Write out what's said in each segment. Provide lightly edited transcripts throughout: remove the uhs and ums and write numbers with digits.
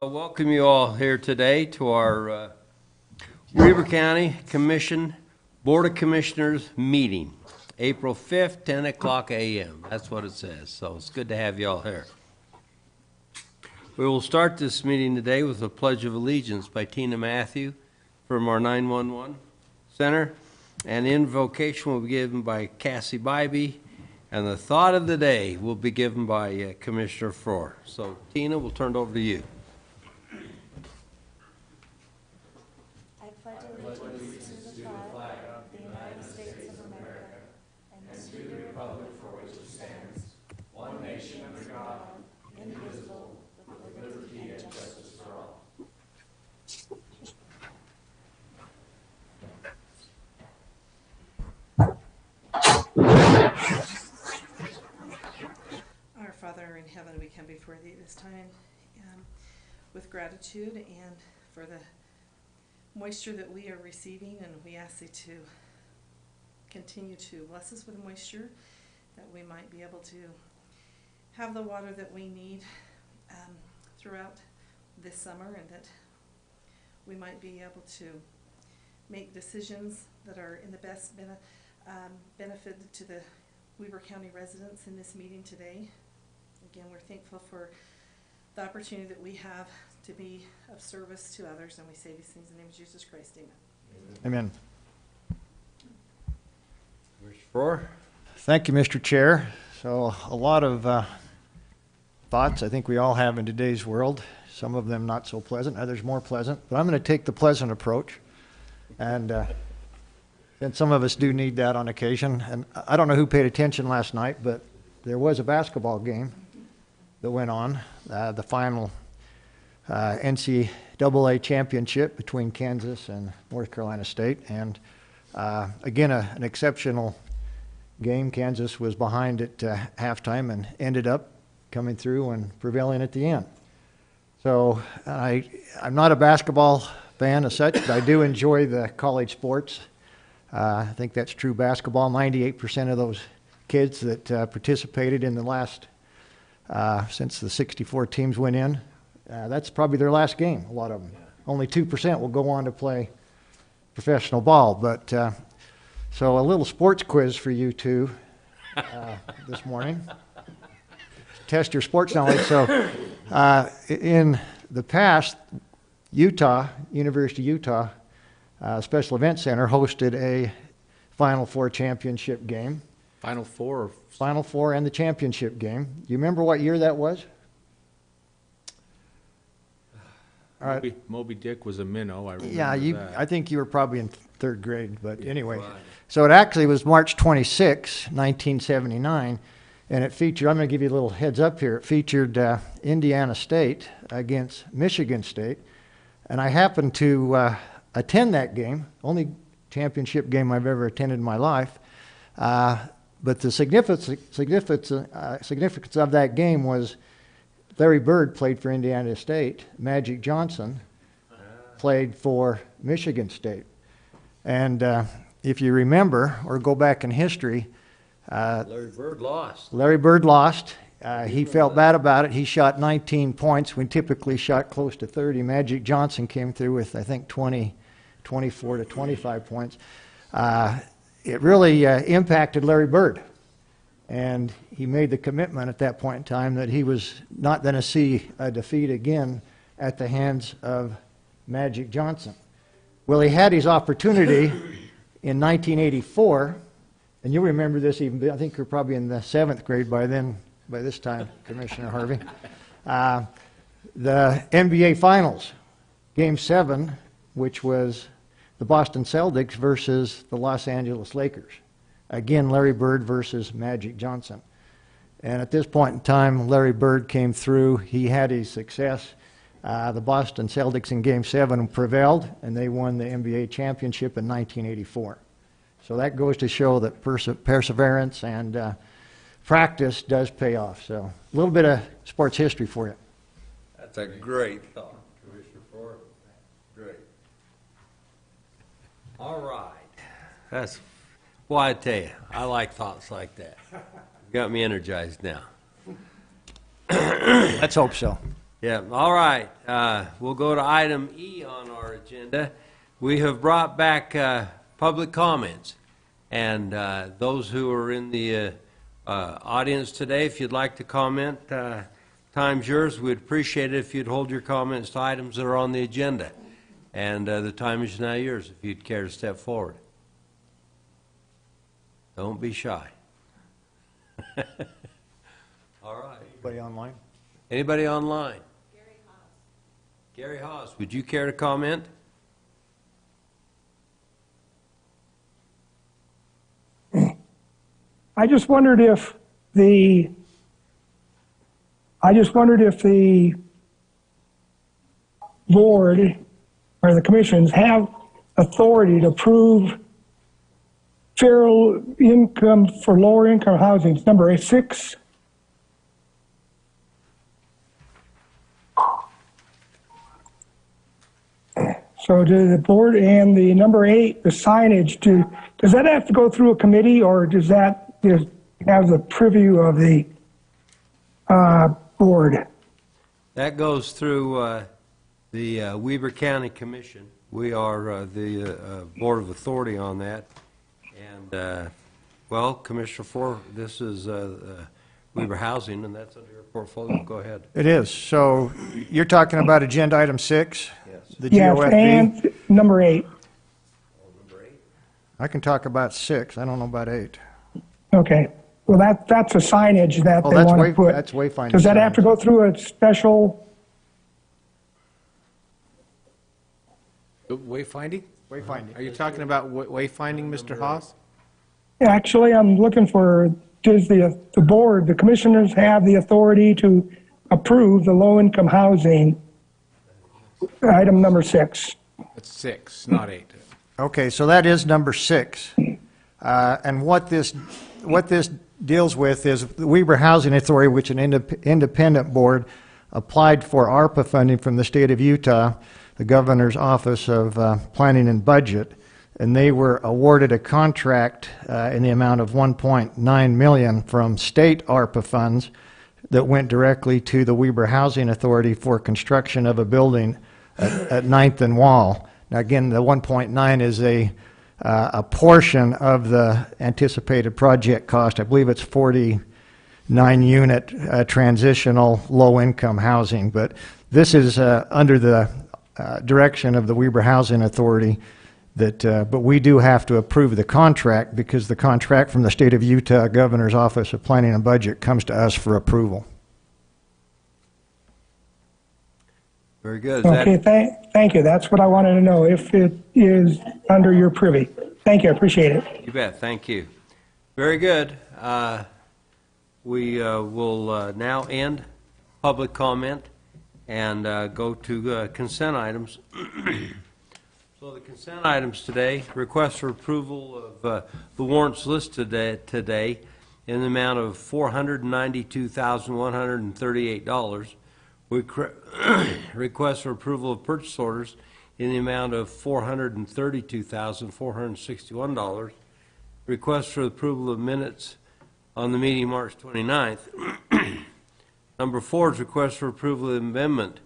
Welcome you all here today to our Weber County Commission Board of Commissioners meeting, April 5th, 10 o'clock a.m. That's what it says, so it's good to have you all here. We will start this meeting today with a Pledge of Allegiance by Tina Matthew from our 911 Center, and invocation will be given by Cassie Bybee, and the thought of the day will be given by Commissioner Frohr. So Tina, we'll turn it over to you. Our Father in heaven, we come before thee this time with gratitude and for the moisture that we are receiving, and we ask thee to continue to bless us with moisture, that we might be able to have the water that we need throughout this summer, and that we might be able to make decisions that are in the best benefit to the Weber County residents in this meeting today. Again, we're thankful for the opportunity that we have to be of service to others, and we say these things in the name of Jesus Christ. Amen. Amen. Mr. Frohr? Thank you, Mr. Chair. So a lot of thoughts I think we all have in today's world. Some of them not so pleasant, others more pleasant. But I'm going to take the pleasant approach. And some of us do need that on occasion. And I don't know who paid attention last night, but there was a basketball game that went on, the final NCAA championship between Kansas and North Carolina State. And again, an exceptional game. Kansas was behind at halftime and ended up coming through and prevailing at the end. So I'm not a basketball fan as such, but I do enjoy the college sports. I think that's true basketball. 98% of those kids that participated in the last, since the 64 teams went in, that's probably their last game, a lot of them. Only 2% will go on to play professional ball. But so a little sports quiz for you two this morning. Test your sports knowledge. So in the past, University of Utah Special Event Center hosted a Final Four championship game. Final Four? Final Four and the championship game. Do you remember what year that was? All right. Moby Dick was a minnow, I remember that. I think you were probably in third grade, but anyway. So it actually was March 26, 1979, and it featured, I'm going to give you a little heads up here, it featured Indiana State against Michigan State, and I happened to attend that game, only championship game I've ever attended in my life, but the significance of that game was Larry Bird played for Indiana State, Magic Johnson played for Michigan State. And if you remember, or go back in history, Larry Bird lost. Larry Bird lost. He felt bad about it. He shot 19 points when typically shot close to 30. Magic Johnson came through with, I think, 24 to 25 points. It really impacted Larry Bird. And he made the commitment at that point in time that he was not going to see a defeat again at the hands of Magic Johnson. Well, he had his opportunity in 1984, and you'll remember this even, I think you're probably in the 7th grade by this time, Commissioner Harvey. The NBA Finals, Game 7, which was the Boston Celtics versus the Los Angeles Lakers. Again, Larry Bird versus Magic Johnson. And at this point in time, Larry Bird came through. He had his success. The Boston Celtics in Game 7 prevailed, and they won the NBA championship in 1984. So that goes to show that perseverance and practice does pay off. So a little bit of sports history for you. That's a great thought, Commissioner Frohr. Great. All right. Well, I tell you, I like thoughts like that. You got me energized now. Let's hope so. Yeah, all right. We'll go to item E on our agenda. We have brought back public comments. And those who are in the audience today, if you'd like to comment, time's yours. We'd appreciate it if you'd hold your comments to items that are on the agenda. And the time is now yours if you'd care to step forward. Don't be shy. All right. Anybody online? Anybody online? Gary Haas, would you care to comment? I just wondered if the board or the commissions have authority to approve fair income for lower income housing. It's number 6. So do the board and the number 8, the signage, does that have to go through a committee, or does that just have the preview of the board? That goes through the Weber County Commission. We are the Board of Authority on that. And, well, Commissioner Ford, this is Weber Housing, and that's under your portfolio. Go ahead. It is. So you're talking about agenda item 6? Yes. The Yes, GOFB? and number 8. Number 8. I can talk about 6. I don't know about 8. Okay. Well, that's a signage that Oh, they that's want to put. that's wayfinding. Does that have to signage. go through a special? Wayfinding? Wayfinding. Are you talking about wayfinding, Mr. Haas? Actually, I'm looking for, does the board, the commissioners have the authority to approve the low-income housing, item number 6? It's 6, not 8. Okay, so that is number 6. And what this deals with is the Weber Housing Authority, which is an independent board, applied for ARPA funding from the state of Utah, the Governor's Office of Planning and Budget, and they were awarded a contract in the amount of $1.9 million from state ARPA funds that went directly to the Weber Housing Authority for construction of a building at 9th and Wall. Now, again, the 1.9 is a portion of the anticipated project cost. I believe it's 49-unit transitional low-income housing, but this is under the direction of the Weber Housing Authority. But we do have to approve the contract because the contract from the state of Utah Governor's Office of Planning and Budget comes to us for approval. Very good. Is that- Okay, thank you. That's what I wanted to know, if it is under your privy. Thank you, I appreciate it. You bet. Thank you. Very good. We will now end public comment and go to consent items. So the consent items today, request for approval of the warrants listed today in the amount of $492,138. Request for approval of purchase orders in the amount of $432,461. Request for approval of minutes on the meeting March 29th. Number 4 is request for approval of amendment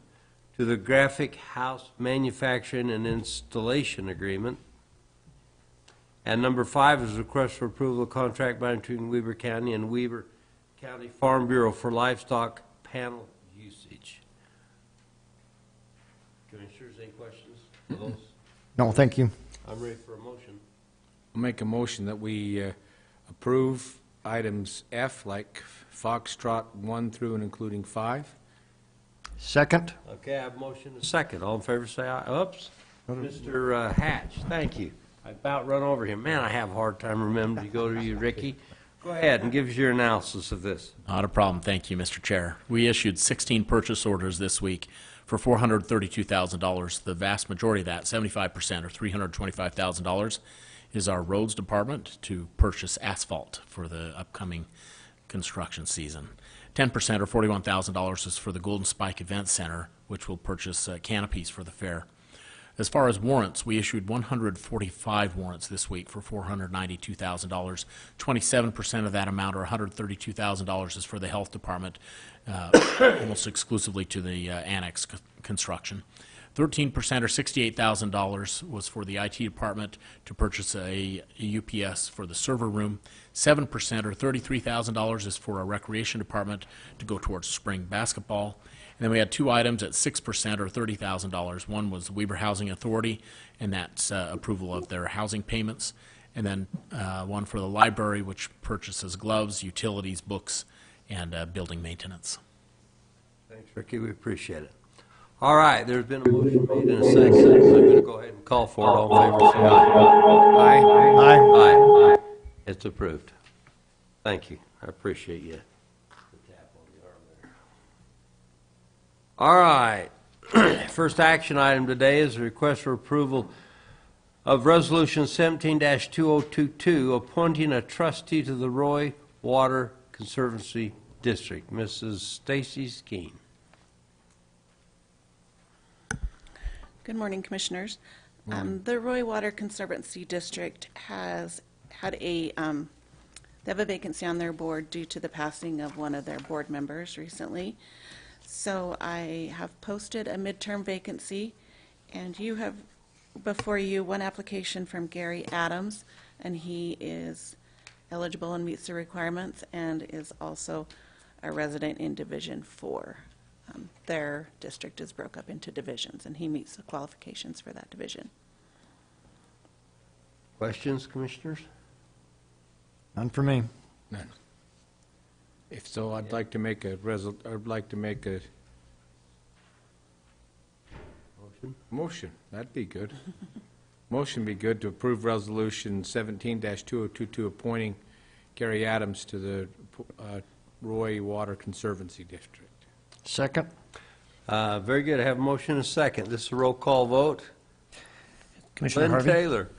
to the Graphic House Manufacturing and Installation Agreement. And number 5 is request for approval of contract between Weber County and Weber County Farm Bureau for livestock panel usage. Commissioners, any questions for those? No, thank you. I'm ready for a motion. I'll make a motion that we approve items F, like Foxtrot 1 through and including 5. Second? Okay, I have a motion and a second. All in favor say aye. Oops. Mr. Hatch, thank you. I about run over him. Man, I have a hard time remembering to go to you, Ricky. Go ahead and give us your analysis of this. Not a problem. Thank you, Mr. Chair. We issued 16 purchase orders this week for $432,000. The vast majority of that, 75% or $325,000, is our roads department to purchase asphalt for the upcoming construction season. 10% or $41,000 is for the Golden Spike Event Center, which will purchase canopies for the fair. As far as warrants, we issued 145 warrants this week for $492,000. 27% of that amount, or $132,000, is for the health department, almost exclusively to the annex construction. 13%, or $68,000, was for the IT department to purchase a UPS for the server room. 7%, or $33,000, is for our recreation department to go towards spring basketball. And then we had two items at 6%, or $30,000. One was the Weber Housing Authority, and that's approval of their housing payments. And then one for the library, which purchases gloves, utilities, books, and building maintenance. Thanks, Ricky, we appreciate it. All right, there's been a motion made in a second, so I'm going to go ahead and call for it. All in favor, say aye. Aye. Aye. It's approved. Thank you. I appreciate you. All right. First action item today is a request for approval of Resolution 17-2022, appointing a trustee to the Roy Water Conservancy District. Mrs. Stacy Skeen. Good morning, Commissioners. The Roy Water Conservancy District has had they have a vacancy on their board due to the passing of one of their board members recently. So I have posted a midterm vacancy, and you have before you one application from Gary Adams, and he is eligible and meets the requirements and is also a resident in Division 4. Their district is broke up into divisions, and he meets the qualifications for that division. Questions, Commissioners? None for me. None. If so, I'd like to make a motion. That'd be good. Motion be good to approve Resolution 17-2022, appointing Gary Adams to the Roy Water Conservancy District. Second? Very good. I have a motion and a second. This is a roll call vote. Commissioner Lynn Harvey. Taylor.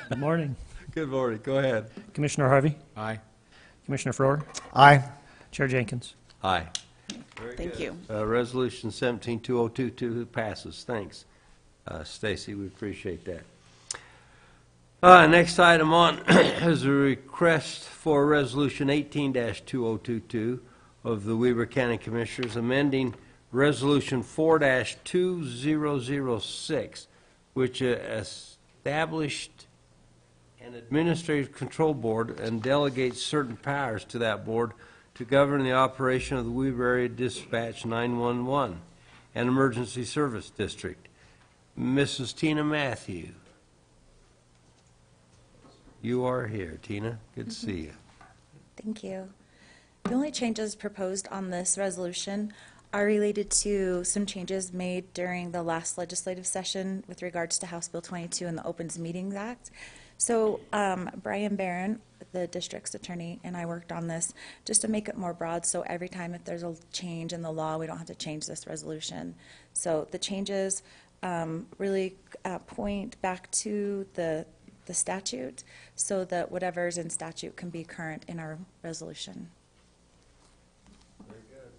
Good morning. Good morning. Go ahead. Commissioner Harvey. Aye. Commissioner Froer. Aye. Chair Jenkins. Aye. Thank you. Resolution 17-2022 passes. Thanks, Stacy. We appreciate that. Next item on is a request for Resolution 18-2022 of the Weber County Commissioners, amending Resolution 4-2006, which established an administrative control board and delegates certain powers to that board to govern the operation of the Weber Area Dispatch 911 and Emergency Service District. Mrs. Tina Matthew. You are here, Tina. Good to see you. Thank you. The only changes proposed on this resolution are related to some changes made during the last legislative session with regards to House Bill 22 and the Opens Meetings Act. So Brian Barron, the district's attorney, and I worked on this just to make it more broad, so every time if there's a change in the law, we don't have to change this resolution. So the changes really point back to the statute, so that whatever's in statute can be current in our resolution. Very good.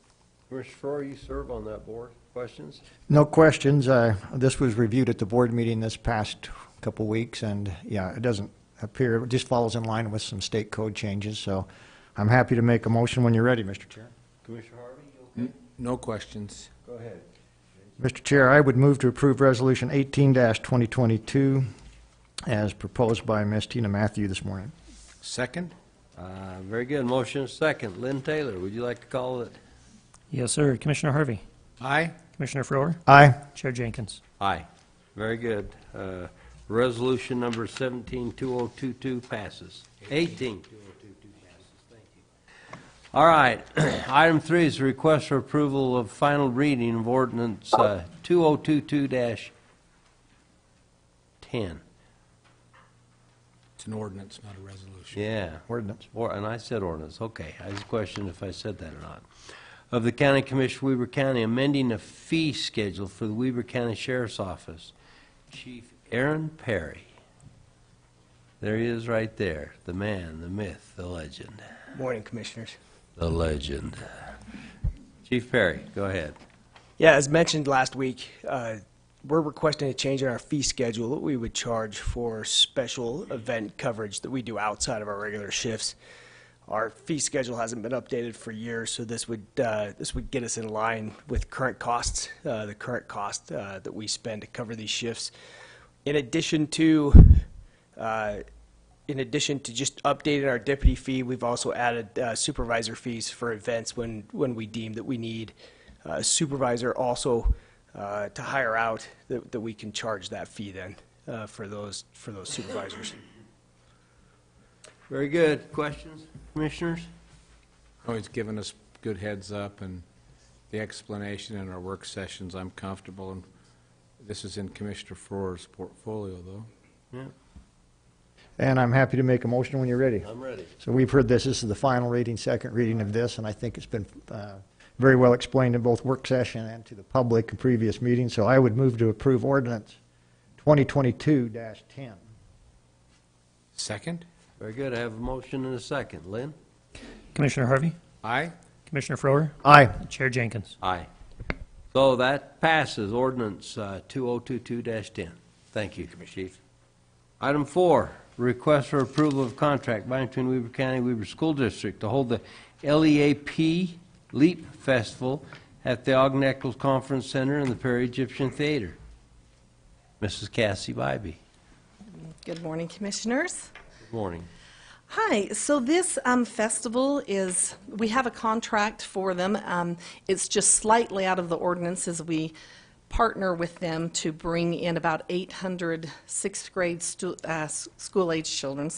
Commissioner Froer, you serve on that board. Questions? No questions. This was reviewed at the board meeting this past couple weeks, and yeah, it doesn't appear, it just follows in line with some state code changes, so I'm happy to make a motion when you're ready, Mr. Chair. Commissioner Harvey, you okay? No questions. Go ahead. Mr. Chair, I would move to approve Resolution 18-2022 as proposed by Ms. Tina Matthew this morning. Second? Very good. Motion is second. Lynn Taylor, would you like to call it? Yes, sir. Commissioner Harvey. Aye. Commissioner Froer. Aye. Chair Jenkins. Aye. Very good. Resolution number 17-2022 passes. 18-2022 passes. Thank you. All right. Item 3 is a request for approval of final reading of ordinance 2022-10. It's an ordinance, not a resolution. Yeah. Ordinance. And I said ordinance. Okay. I just questioned if I said that or not. Of the County Commission, Weber County, amending the fee schedule for the Weber County Sheriff's Office. Chief Aaron Perry. There he is right there. The man, the myth, the legend. Morning, Commissioners. The legend. Chief Perry, go ahead. Yeah, as mentioned last week, we're requesting a change in our fee schedule that we would charge for special event coverage that we do outside of our regular shifts. Our fee schedule hasn't been updated for years, so this would get us in line with current costs, the current cost that we spend to cover these shifts. In addition to just updating our deputy fee, we've also added supervisor fees for events when we deem that we need a supervisor also to hire out, that we can charge that fee then for those supervisors. Very good. Questions, commissioners? Oh, he's given us good heads up, and the explanation in our work sessions, I'm comfortable. And this is in Commissioner Frohr's portfolio, though. Yeah, And I'm happy to make a motion when you're ready. I'm ready. So we've heard this is the final reading, second reading of this, and I think it's been very well explained in both work session and to the public in previous meetings. So I would move to approve ordinance 2022-10. Second? Very good. I have a motion and a second. Lynn? Commissioner Harvey, Aye. Commissioner Frower, Aye. Chair Jenkins. Aye. So that passes ordinance 2022-10. Thank you, Chief. Item 4, request for approval of contract by and between Weber County, Weber School District to hold the LEAP Leap Festival at the Ogden Eccles Conference Center in the Perry Egyptian Theater. Mrs. Cassie Bybee. Good morning, Commissioners. Good morning. Hi, so this festival is, we have a contract for them. It's just slightly out of the ordinance as we partner with them to bring in about 800 sixth grade school-age children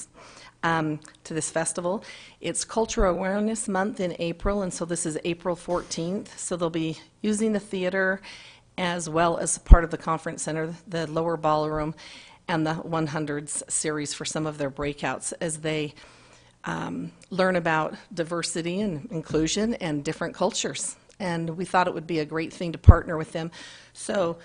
to this festival. It's Cultural Awareness Month in April, and so this is April 14th. So they'll be using the theater as well as part of the conference center, the lower ballroom, and the 100s series for some of their breakouts as they learn about diversity and inclusion and different cultures. And we thought it would be a great thing to partner with them. So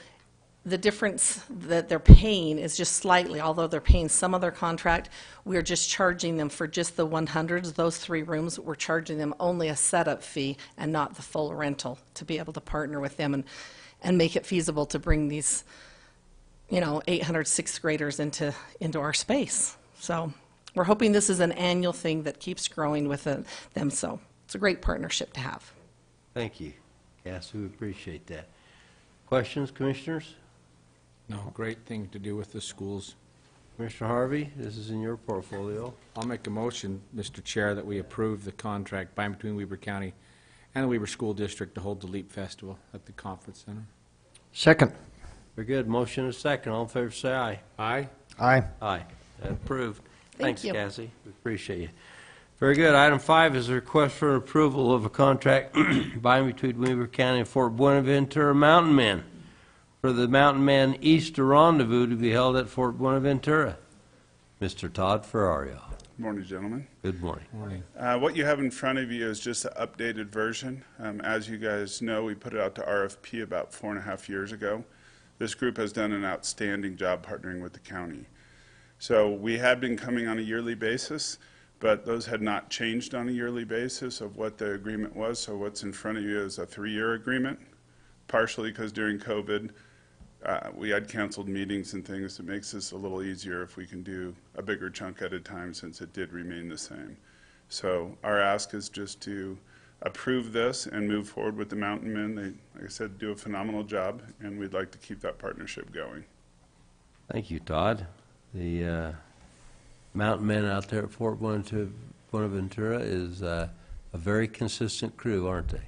the difference that they're paying is just slightly, although they're paying some of their contract, we're just charging them for just the 100s, those 3 rooms, we're charging them only a setup fee and not the full rental to be able to partner with them and make it feasible to bring these 800 sixth graders into our space. So we're hoping this is an annual thing that keeps growing with them. So it's a great partnership to have. Thank you, Cassie. We appreciate that. Questions, commissioners? No, great thing to do with the schools. Commissioner Harvey, this is in your portfolio. I'll make a motion, Mr. Chair, that we approve the contract by and between Weber County and the Weber School District to hold the LEAP Festival at the Conference Center. Second. Very good. Motion and a second. All in favor, say aye. Aye. Aye. Aye. Approved. Thank Thanks, you. Cassie. We appreciate you. Very good. Item 5 is a request for approval of a contract by and between Weber County and Fort Buenaventura Mountain Men for the Mountain Men Easter Rendezvous to be held at Fort Buenaventura. Mr. Todd Ferrario. Morning, gentlemen. Good morning. Morning. What you have in front of you is just an updated version. As you guys know, we put it out to RFP about 4.5 years ago. This group has done an outstanding job partnering with the county. So we had been coming on a yearly basis, but those had not changed on a yearly basis of what the agreement was. So what's in front of you is a 3-year agreement, partially because during COVID, we had canceled meetings and things. It makes this a little easier if we can do a bigger chunk at a time since it did remain the same. So our ask is just to approve this and move forward with the Mountain Men. They, like I said, do a phenomenal job, and we'd like to keep that partnership going. Thank you, Todd. The Mountain Men out there at Fort Buenaventura is a very consistent crew, aren't they?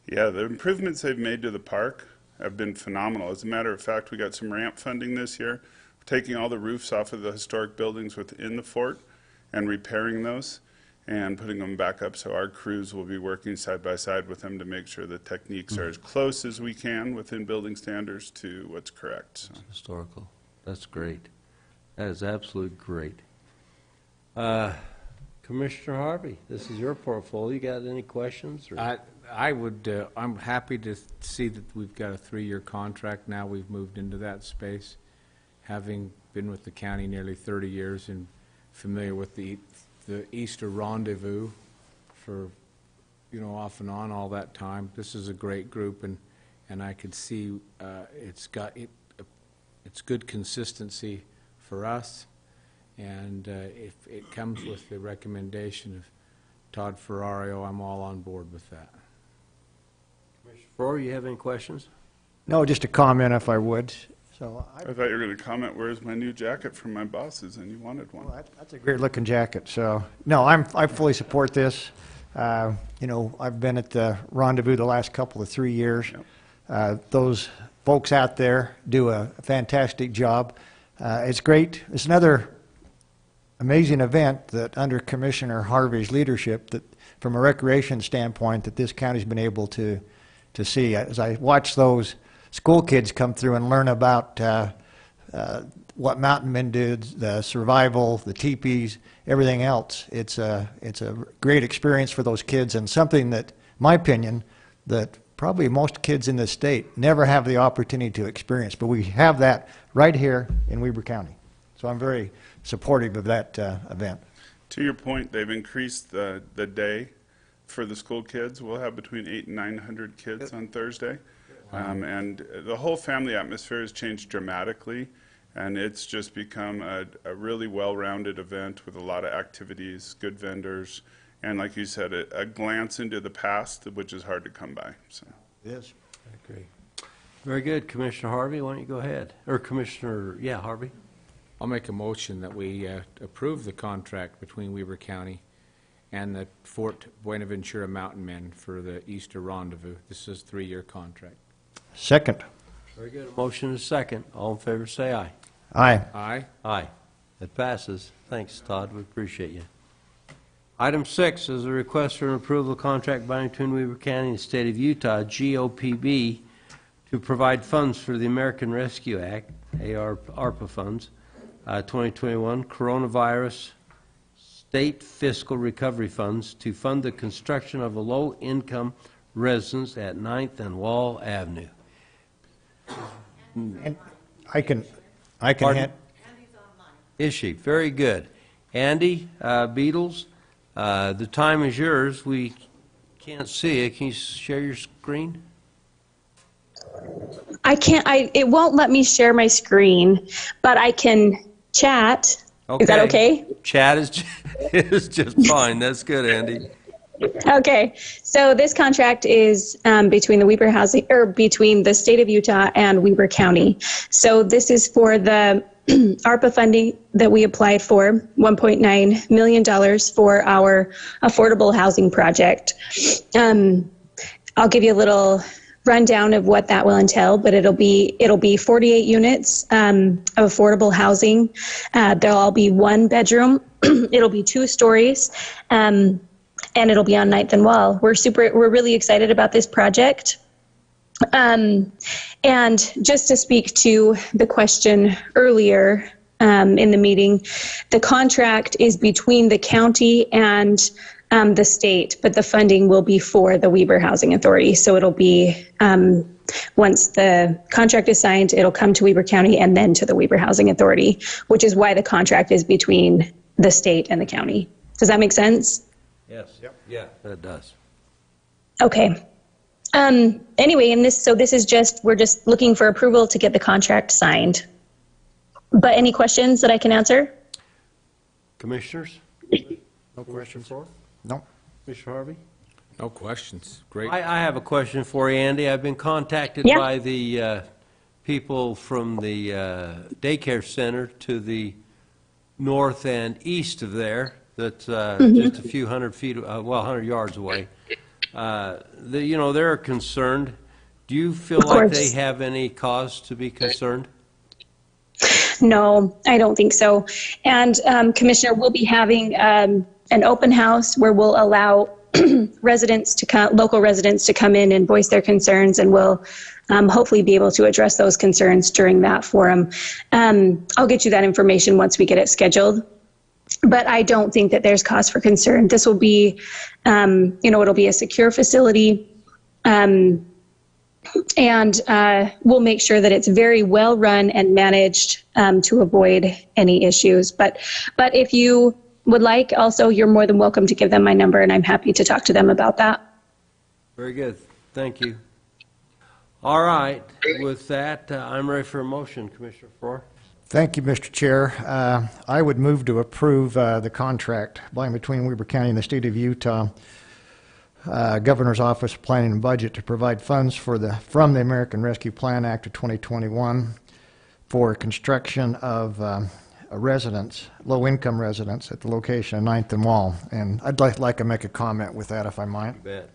Yeah, the improvements they've made to the park have been phenomenal. As a matter of fact, we got some ramp funding this year. We're taking all the roofs off of the historic buildings within the fort and repairing those and putting them back up, so our crews will be working side by side with them to make sure the techniques are as close as we can within building standards to what's correct. So. Historical. That's great. That is absolutely great. Commissioner Harvey, this is your portfolio. You got any questions? Or? I'm happy to see that we've got a 3-year contract now. We've moved into that space, having been with the county nearly 30 years and familiar with the Easter Rendezvous for, off and on all that time. This is a great group, and I could see it's got It's good consistency for us, and if it comes with the recommendation of Todd Ferrario, I'm all on board with that. Commissioner Frower, you have any questions? No, just a comment if I would. So I thought you were going to comment, where's my new jacket from my bosses, and you wanted one. well, that's a great looking jacket. So no, I fully support this. You know, I've been at the Rendezvous the last couple of 3 years. Those folks out there do a fantastic job. It's great. It's another amazing event that under Commissioner Harvey's leadership, that from a recreation standpoint, that this county's been able to see. As I watch those school kids come through and learn about what mountain men did, the survival, the teepees, everything else, it's a great experience for those kids, and something that, my opinion, that probably most kids in this state never have the opportunity to experience, but we have that right here in Weber County. So I'm very supportive of that event. To your point, they've increased the day for the school kids. We'll have between 800 and 900 kids on Thursday. And the whole family atmosphere has changed dramatically, and it's just become a really well-rounded event with a lot of activities, good vendors, and like you said, a glance into the past, which is hard to come by. So. Yes. I agree. Very good. Commissioner Harvey, why don't you go ahead? Or Commissioner, Harvey? I'll make a motion that we approve the contract between Weber County and the Fort Buenaventura Mountain Men for the Easter Rendezvous. This is a 3-year contract. Second. Very good. A motion and a second. All in favor, say aye. Aye. Aye. Aye. It passes. Thanks, Todd. We appreciate you. Item 6 is a request for an approval of contract binding between Weber County and the State of Utah, GOPB, to provide funds for the American Rescue Act, ARPA funds, 2021 Coronavirus State Fiscal Recovery Funds to fund the construction of a low-income residence at 9th and Wall Avenue. And I can Pardon? hand, Is she? Very good. Andy, Beatles, the time is yours. We can't see it. Can you share your screen? I can't, it won't let me share my screen, but I can chat. Okay. Is that okay? Chat is just fine. That's good, Andy. Okay. So this contract is between the Weber Housing, or between the state of Utah and Weber County. So this is for the ARPA funding that we applied for, $1.9 million for our affordable housing project. I'll give you a little rundown of what that will entail, but it'll be 48 units of affordable housing. They'll all be 1 bedroom. It'll be 2 stories. And it'll be on 9th and Wall. We're really excited about this project. And just to speak to the question earlier in the meeting, the contract is between the county and the state, but the funding will be for the Weber Housing Authority. So it'll be, once the contract is signed, it'll come to Weber County and then to the Weber Housing Authority, which is why the contract is between the state and the county. Does that make sense? Yes. Yep. Yeah, that does. Okay. Anyway, this is just, we're just looking for approval to get the contract signed. But any questions that I can answer? Commissioners? no questions? For? No. Commissioner Harvey? No questions. Great. I have a question for you, Andy. I've been contacted Yeah. by the people from the daycare center to the north and east of there. That's just a few 100 yards away. They're concerned. Do you feel like they have any cause to be concerned? No, I don't think so. And Commissioner, we'll be having an open house where we'll allow local residents to come in and voice their concerns, and we'll hopefully be able to address those concerns during that forum. I'll get you that information once we get it scheduled. But I don't think that there's cause for concern. This will be, it'll be a secure facility, and we'll make sure that it's very well run and managed to avoid any issues. But if you would like, also, you're more than welcome to give them my number, and I'm happy to talk to them about that. Very good. Thank you. All right, with that, I'm ready for a motion, Commissioner Farrar. Thank you, Mr. Chair. I would move to approve the contract by and between Weber County and the State of Utah Governor's Office of Planning and Budget to provide funds from the American Rescue Plan Act of 2021 for construction of a residence, low-income residence at the location of 9th and Wall. And I'd like to make a comment with that, if I might. You bet.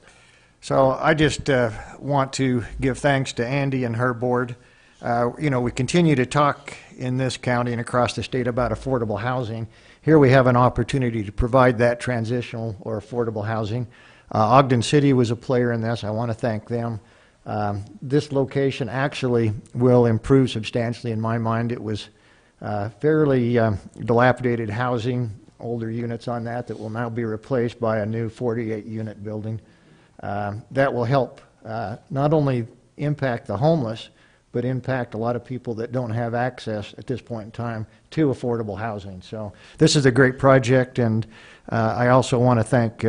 So I just want to give thanks to Andy and her board. We continue to talk in this county and across the state about affordable housing. Here we have an opportunity to provide that transitional or affordable housing. Ogden City was a player in this. I want to thank them. This location actually will improve substantially in my mind. It was fairly dilapidated housing, older units on that will now be replaced by a new 48-unit building. That will help not only impact the homeless, but impact a lot of people that don't have access at this point in time to affordable housing. So this is a great project, and I also want to thank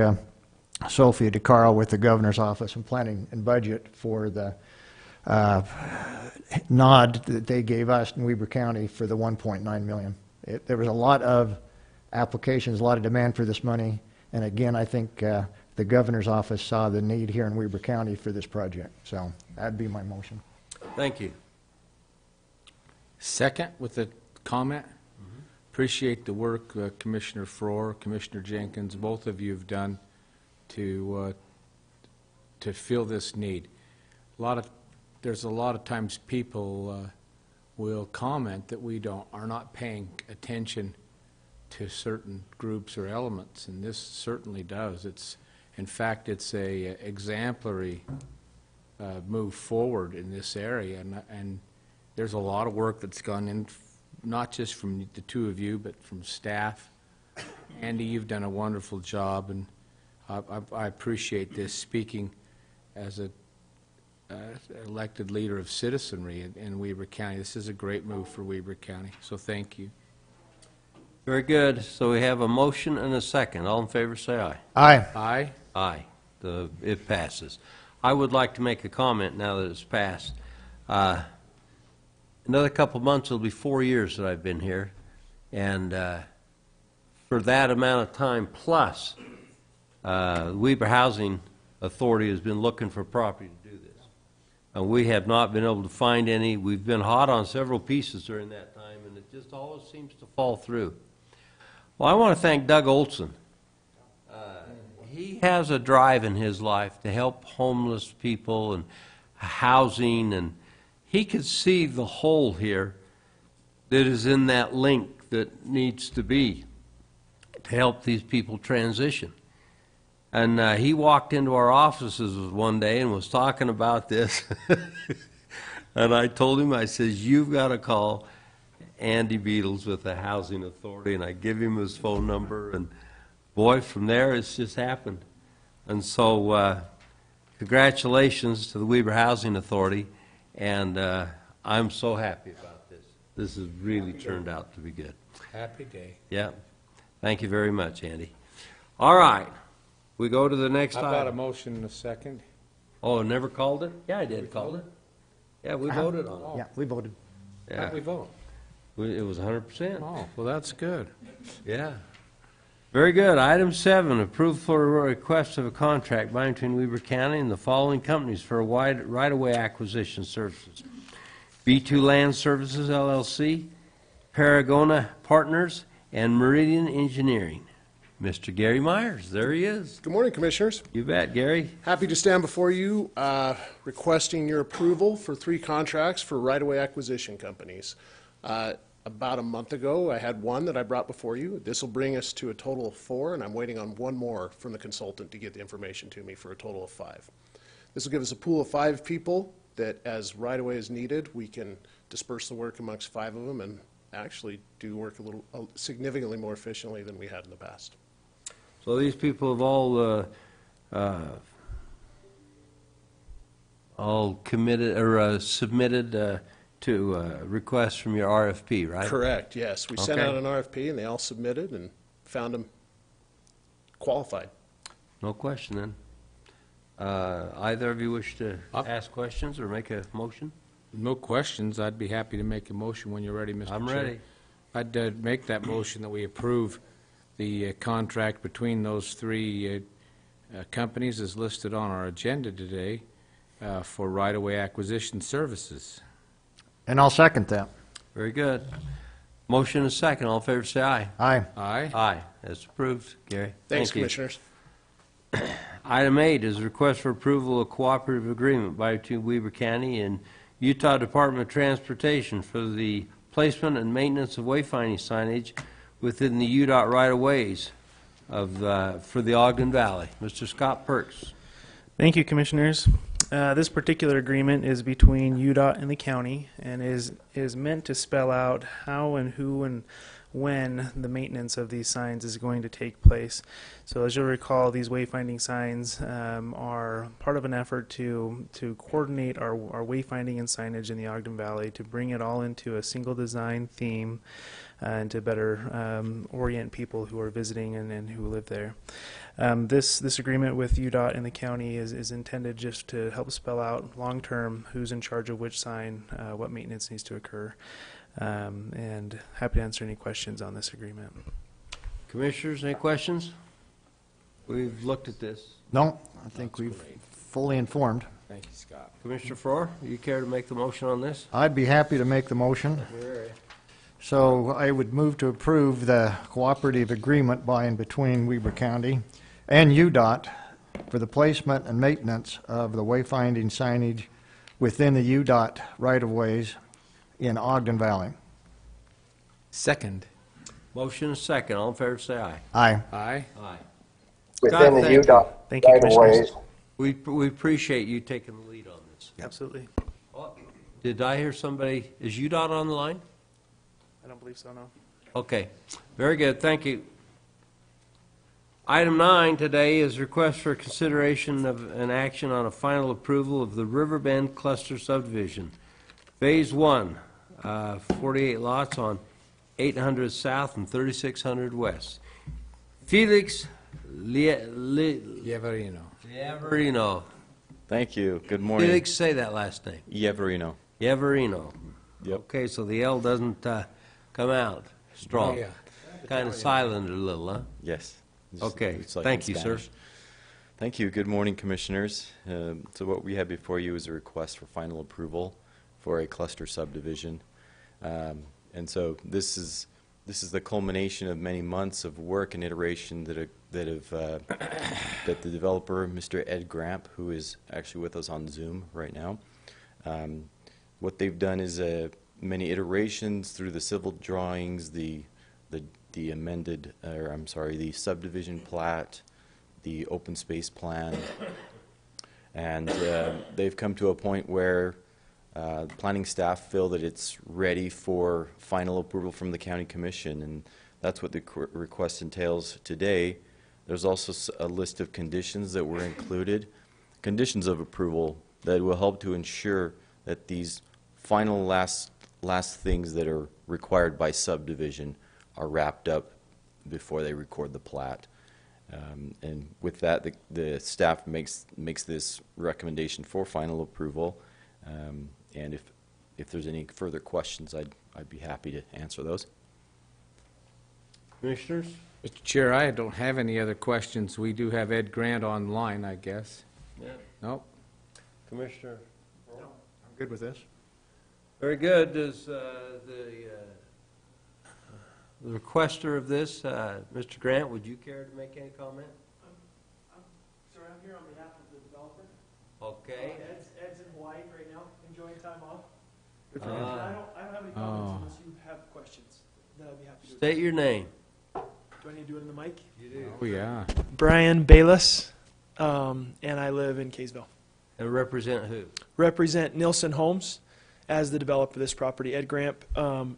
Sophia DeCarl with the Governor's Office of Planning and Budget for the nod that they gave us in Weber County for the $1.9 million. There was a lot of applications, a lot of demand for this money, and again, I think the Governor's Office saw the need here in Weber County for this project. So that'd be my motion. Thank you. Second, with a comment. Appreciate the work Commissioner Farrar, Commissioner Jenkins, both of you have done to fill this need. There's a lot of times people will comment that we are not paying attention to certain groups or elements, and this certainly does. In fact, it's a exemplary move forward in this area, and there's a lot of work that's gone in, not just from the two of you, but from staff. Andy, you've done a wonderful job, and I appreciate this, speaking as an elected leader of citizenry in Weber County. This is a great move for Weber County, so thank you. Very good. So we have a motion and a second. All in favor, say aye. Aye. Aye? Aye. It passes. I would like to make a comment now that it's passed. Another couple months, it'll be 4 years that I've been here, and for that amount of time plus, the Weber Housing Authority has been looking for property to do this. And we have not been able to find any. We've been hot on several pieces during that time, and it just always seems to fall through. Well, I want to thank Doug Olson. He has a drive in his life to help homeless people and housing, and he could see the hole here that is in that link that needs to be to help these people transition. And he walked into our offices one day and was talking about this. And I told him, I says, you've got to call Andy Beatles with the Housing Authority. And I give him his phone number. And boy, from there, it's just happened. And so congratulations to the Weber Housing Authority. And I'm so happy about this. This has really turned out to be good. Happy day. Yeah. Thank you very much, Andy. All right. We go to the next How about a item. motion and a second? Oh, never called it? Yeah, I did call it. Yeah, we voted on it. Yeah, we voted. How'd we vote? It was 100%. Oh, well, that's good. Yeah. Very good. Item 7, approval for a request of a contract by between Weber County and the following companies for a wide right-of-way acquisition services. B2 Land Services, LLC, Paragona Partners, and Meridian Engineering. Mr. Gary Myers, there he is. Good morning, Commissioners. You bet, Gary. Happy to stand before you requesting your approval for 3 contracts for right-of-way acquisition companies. About a month ago, I had one that I brought before you. This will bring us to a total of 4, and I'm waiting on one more from the consultant to get the information to me for a total of 5. This will give us a pool of 5 people that, as right-of-way is needed, we can disperse the work amongst 5 of them and actually do work significantly more efficiently than we had in the past. So these people have all committed or submitted to requests from your RFP, right? Correct, yes. We sent Okay. out an RFP, and they all submitted and found them qualified. No question then. Either of you wish to Up. ask questions or make a motion? No questions. I'd be happy to make a motion when you're ready, Mr. Chair. I'm ready. I'd make that motion that we approve the contract between those three companies as listed on our agenda today for right-of-way acquisition services. And I'll second that. Very good. Motion is second. All in favor, say aye. Aye. Aye. Aye. That's approved, Gary. Thanks, Thank you. Commissioners. Item 8 is a request for approval of cooperative agreement between Weber County and Utah Department of Transportation for the placement and maintenance of wayfinding signage within the UDOT right-of-ways for the Ogden Valley. Mr. Scott Perks. Thank you, Commissioners. This particular agreement is between UDOT and the county and is meant to spell out how and who and when the maintenance of these signs is going to take place. So as you'll recall, these wayfinding signs are part of an effort to coordinate our wayfinding and signage in the Ogden Valley, to bring it all into a single design theme and to better orient people who are visiting and who live there. This agreement with UDOT and the county is intended just to help spell out long-term who's in charge of which sign, what maintenance needs to occur, and happy to answer any questions on this agreement. Commissioners, any questions? We've looked at this. No, I think we've fully informed. Thank you, Scott. Commissioner Farrar, you care to make the motion on this? I'd be happy to make the motion. So I would move to approve the cooperative agreement by and between Weber County and UDOT for the placement and maintenance of the wayfinding signage within the UDOT right-of-ways in Ogden Valley. Second. Motion is second. All in favor, say aye. Aye. Aye. Aye. Within Scott, the thank you. UDOT Thank you, Commissioners. right-of-ways. We appreciate you taking the lead on this. Absolutely. Did I hear somebody, is UDOT on the line? I don't believe so, no. Okay, very good, thank you. Item 9 today is request for consideration of an action on a final approval of the Riverbend Cluster Subdivision. Phase 1, 48 lots on 800 South and 3600 West. Felix Yavarino. Yavarino. Thank you. Good morning. Felix, say that last name. Yavarino. Yavarino. Yep. Okay, so the L doesn't come out strong. Oh, yeah. Kind of silent a little, huh? Yes. Okay, It's like thank in you, sir. Spanish. Thank you. Good morning, Commissioners. So what we have before you is a request for final approval for a cluster subdivision. And so this is the culmination of many months of work and iteration that the developer, Mr. Ed Gramp, who is actually with us on Zoom right now, what they've done is many iterations through the civil drawings, the amended, or I'm sorry, the subdivision plat, the open space plan, and they've come to a point where the planning staff feel that it's ready for final approval from the county commission, and that's what the request entails today. There's also a list of conditions that were included, conditions of approval that will help to ensure that these final last things that are required by subdivision are wrapped up before they record the plat. And with that, the staff makes this recommendation for final approval. And if there's any further questions, I'd be happy to answer those. Commissioners? Mr. Chair, I don't have any other questions. We do have Ed Grant online, I guess. Yeah. Nope. Commissioner? I'm good with this. Very good. Does the requester of this, Mr. Grant, would you care to make any comment? Sir, I'm here on behalf of the developer. Okay. Ed's in Hawaii right now, enjoying time off. Good I don't have any comments unless you have questions. Then I'd be happy to. State your name. Do I need to do it in the mic? You do. Oh, yeah. Brian Bayless, and I live in Kaysville. And represent who? Represent Nielsen Homes as the developer of this property. Ed Gramp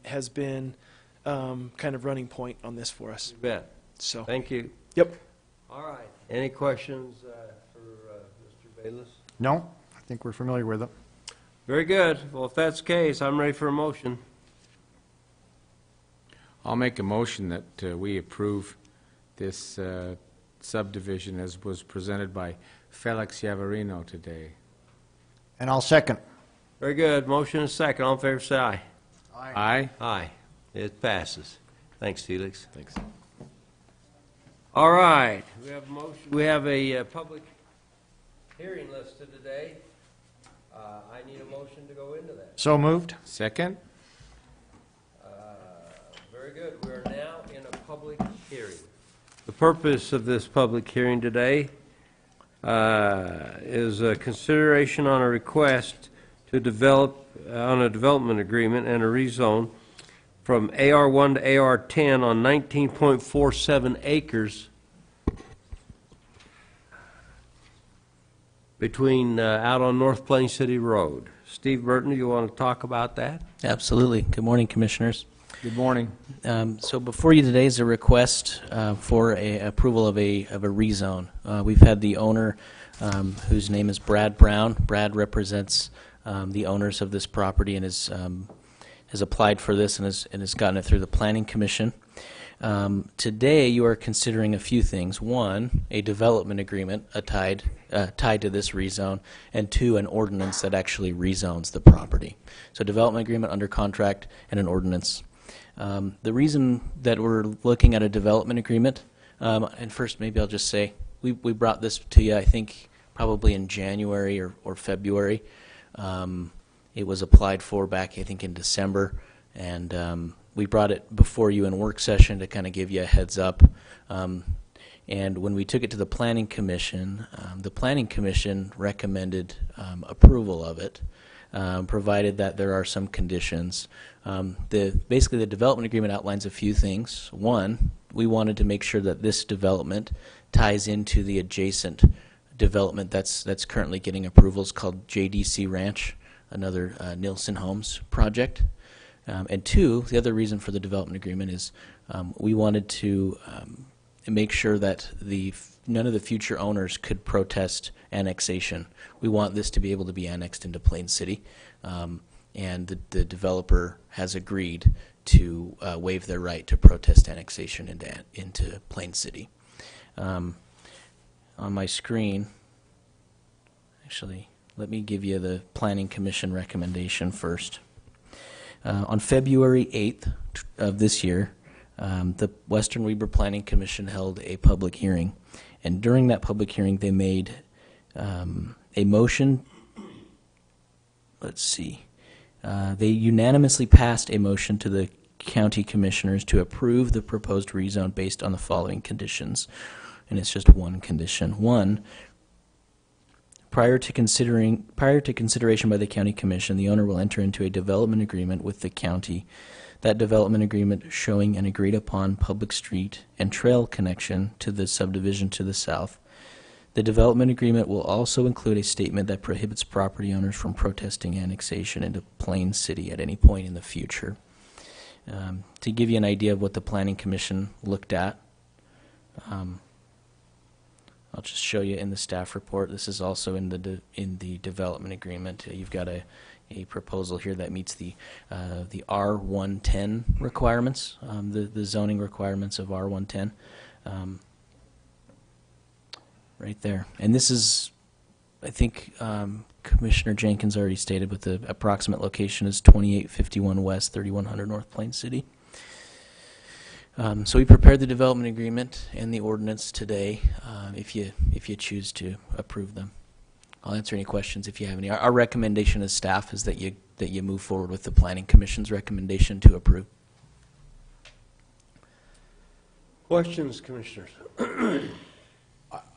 has been kind of running point on this for us. You bet. So. Thank you. Yep. All right. Any questions for Mr. Bayless? No, I think we're familiar with it. Very good. Well, if that's the case, I'm ready for a motion. I'll make a motion that we approve this subdivision as was presented by Felix Yavarino today. And I'll second. Very good. Motion and second. All in favor, say aye. Aye. Aye. It passes. Thanks, Felix. Thanks. All right. We have a motion. We have a public hearing listed today. I need a motion to go into that. So moved. Second? Very good. We are now in a public hearing. The purpose of this public hearing today is a consideration on a request to develop on a development agreement and a rezone from AR1 to AR10 on 19.47 acres between out on North Plain City Road. Steve Burton, do you want to talk about that? Absolutely. Good morning, Commissioners. Good morning. So before you today is a request for approval of a rezone. We've had the owner, whose name is Brad Brown. Brad represents the owners of this property and has applied for this and has gotten it through the Planning Commission. Today you are considering a few things. One, a development agreement tied to this rezone, and two, an ordinance that actually rezones the property. So development agreement under contract and an ordinance. The reason that we're looking at a development agreement, and first maybe I'll just say, we brought this to you, I think, probably in January or February. It was applied for back, I think, in December, and we brought it before you in work session to kind of give you a heads up. And when we took it to the Planning Commission recommended approval of it, provided that there are some conditions. Basically, the development agreement outlines a few things. One, we wanted to make sure that this development ties into the adjacent development that's currently getting approvals called JDC Ranch, another Nielsen Homes project. And two, the other reason for the development agreement is we wanted to make sure that none of the future owners could protest annexation. We want this to be able to be annexed into Plain City, and the developer has agreed to waive their right to protest annexation into Plain City. On my screen, actually, let me give you the Planning Commission recommendation first. On February 8th of this year, the Western Weber Planning Commission held a public hearing, and during that public hearing they made a motion. Let's see. They unanimously passed a motion to the county commissioners to approve the proposed rezone based on the following conditions, and it's just one condition. One, prior to consideration by the county commission, the owner will enter into a development agreement with the county. That development agreement showing an agreed upon public street and trail connection to the subdivision to the south. The development agreement will also include a statement that prohibits property owners from protesting annexation into Plain City at any point in the future. To give you an idea of what the Planning Commission looked at, I'll just show you in the staff report. This is also in the development agreement. You've got a proposal here that meets the R110 requirements, the zoning requirements of R110, right there. And this is, I think Commissioner Jenkins already stated, but the approximate location is 2851 West, 3100 North Plain City. So we prepared the development agreement and the ordinance today, if you choose to approve them. I'll answer any questions if you have any. Our recommendation as staff is that you move forward with the Planning Commission's recommendation to approve. Questions, Commissioners?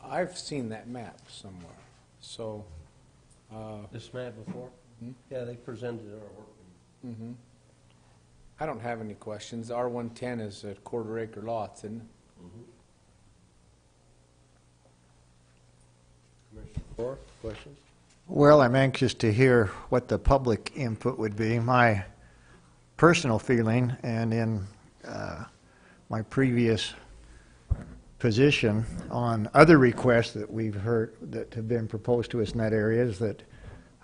I've seen that map somewhere, so. This map before? Yeah, they presented it at our work meeting. I don't have any questions. R110 is a quarter-acre lots, isn't it? Commissioner Moore, questions? Well, I'm anxious to hear what the public input would be. My personal feeling, and in my previous position on other requests that we've heard that have been proposed to us in that area, is that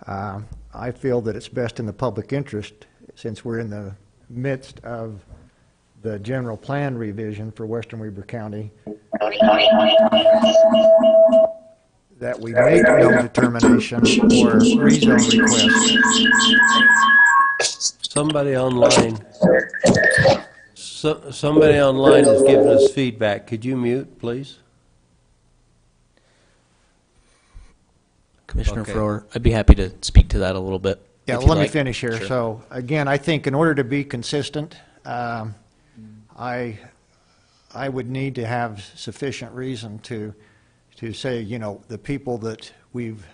I feel that it's best in the public interest, since we're in the midst of the general plan revision for Western Weber County, that we make no determination or rezone request. Somebody online, somebody online is giving us feedback. Could you mute, please? Commissioner Okay. Froer, I'd be happy to speak to that a little bit. Yeah, if well, you'd let me like. finish here. Sure. So, again, I think in order to be consistent, I would need to have sufficient reason to say, you know, the people that we've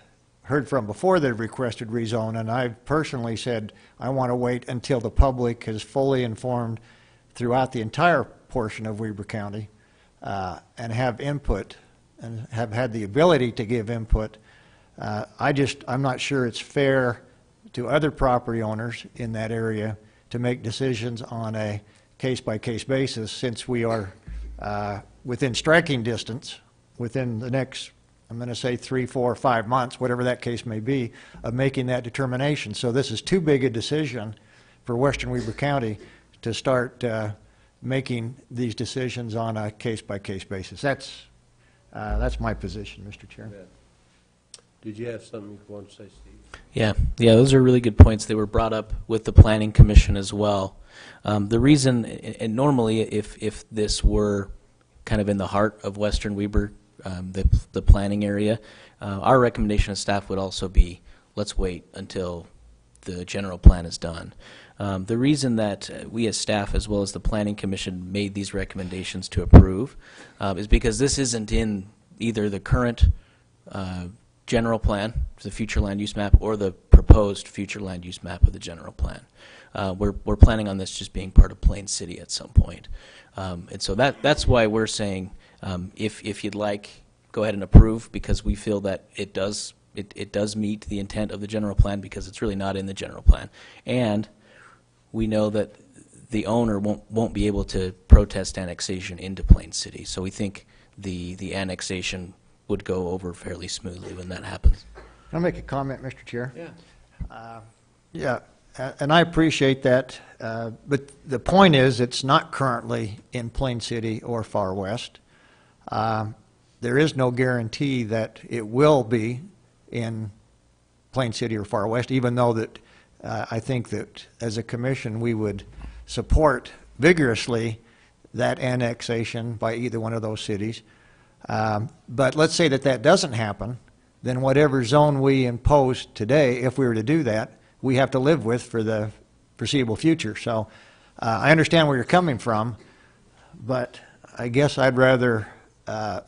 heard from before that have requested rezone, and I've personally said, I want to wait until the public is fully informed throughout the entire portion of Weber County, and have input, and have had the ability to give input. I'm not sure it's fair to other property owners in that area to make decisions on a case-by-case basis, since we are within striking distance, within the next, I'm going to say 3, 4, 5 months, whatever that case may be, of making that determination. So this is too big a decision for Western Weber County to start making these decisions on a case-by-case basis. That's my position, Mr. Chair. Did you have something you want to say, Steve? Yeah, those are really good points. They were brought up with the Planning Commission as well. The reason, and normally if this were kind of in the heart of Western Weber, the planning area, our recommendation of staff would also be, let's wait until the general plan is done. The reason that we as staff, as well as the Planning Commission, made these recommendations to approve is because this isn't in either the current general plan, the future land use map, or the proposed future land use map of the general plan. We're planning on this just being part of Plain City at some point. And so that's why we're saying, if you'd like, go ahead and approve, because we feel that it does meet the intent of the general plan, because it's really not in the general plan. And we know that the owner won't be able to protest annexation into Plain City. So we think the annexation would go over fairly smoothly when that happens. Can I make a comment, Mr. Chair? Yeah. Yeah, and I appreciate that, but the point is, it's not currently in Plain City or Far West. There is no guarantee that it will be in Plain City or Far West, even though that I think that as a commission we would support vigorously that annexation by either one of those cities. But let's say that doesn't happen, then whatever zone we impose today, if we were to do that, we have to live with for the foreseeable future. So I understand where you're coming from, but I guess I'd rather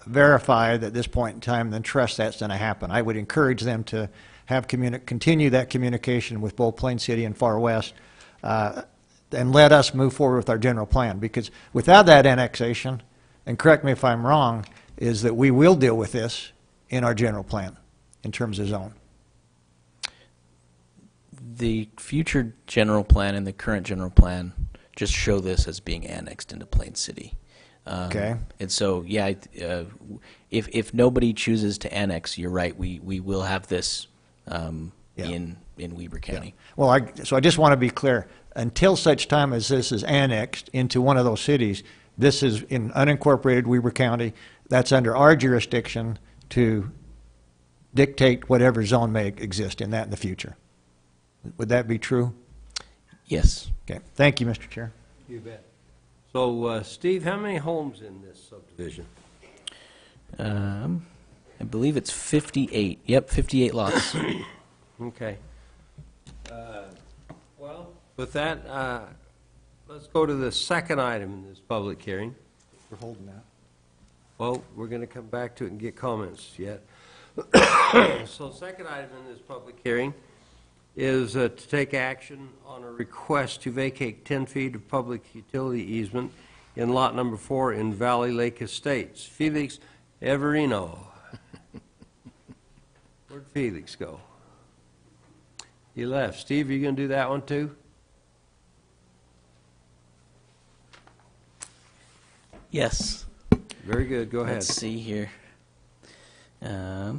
verify that at this point in time than trust that's going to happen. I would encourage them to have continue that communication with both Plain City and Far West, and let us move forward with our general plan, because without that annexation, and correct me if I'm wrong, is that we will deal with this in our general plan in terms of zone. The future general plan and the current general plan just show this as being annexed into Plain City. Okay. And so, yeah, if nobody chooses to annex, you're right, we will have this in Weber County. Yeah. Well, so I just want to be clear. Until such time as this is annexed into one of those cities, this is in unincorporated Weber County. That's under our jurisdiction to dictate whatever zone may exist in that in the future. Would that be true? Yes. Okay. Thank you, Mr. Chair. You bet. So, Steve, how many homes in this subdivision? I believe it's 58. Yep, 58 lots. Okay. Well, with that, let's go to the second item in this public hearing. We're holding that. Well, we're going to come back to it and get comments yet. So, second item in this public hearing is to take action on a request to vacate 10 feet of public utility easement in lot number 4 in Valley Lake Estates. Felix Everino. Where'd Felix go? He left. Steve, are you going to do that one too? Yes. Very good. Go ahead. Let's see here. Let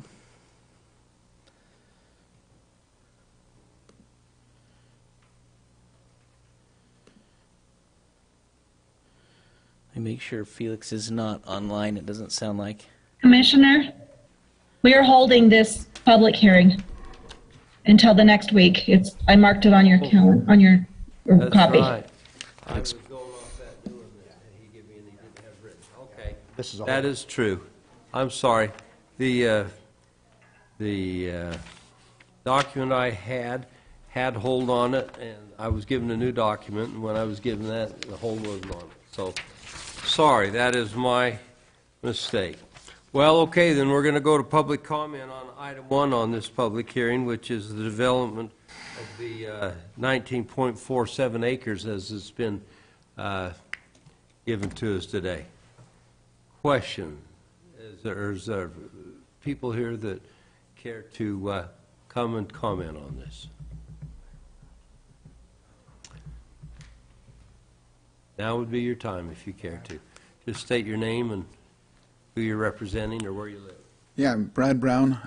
me make sure Felix is not online. It doesn't sound like. Commissioner, We are holding this public hearing until the next week. I marked it on your That's copy. right. I was going off that new one that he gave me and he didn't have written. Okay. This is a That is true. I'm sorry. The document I had hold on it, and I was given a new document, and when I was given that, the hold wasn't on it. So, sorry, that is my mistake. Well, okay, then we're going to go to public comment on item 1 on this public hearing, which is the development of the 19.47 acres as it's been given to us today. Question: is there people here that care to come and comment on this? Now would be your time if you care to. Just state your name and who you're representing or where you live. Yeah, I'm Brad Brown,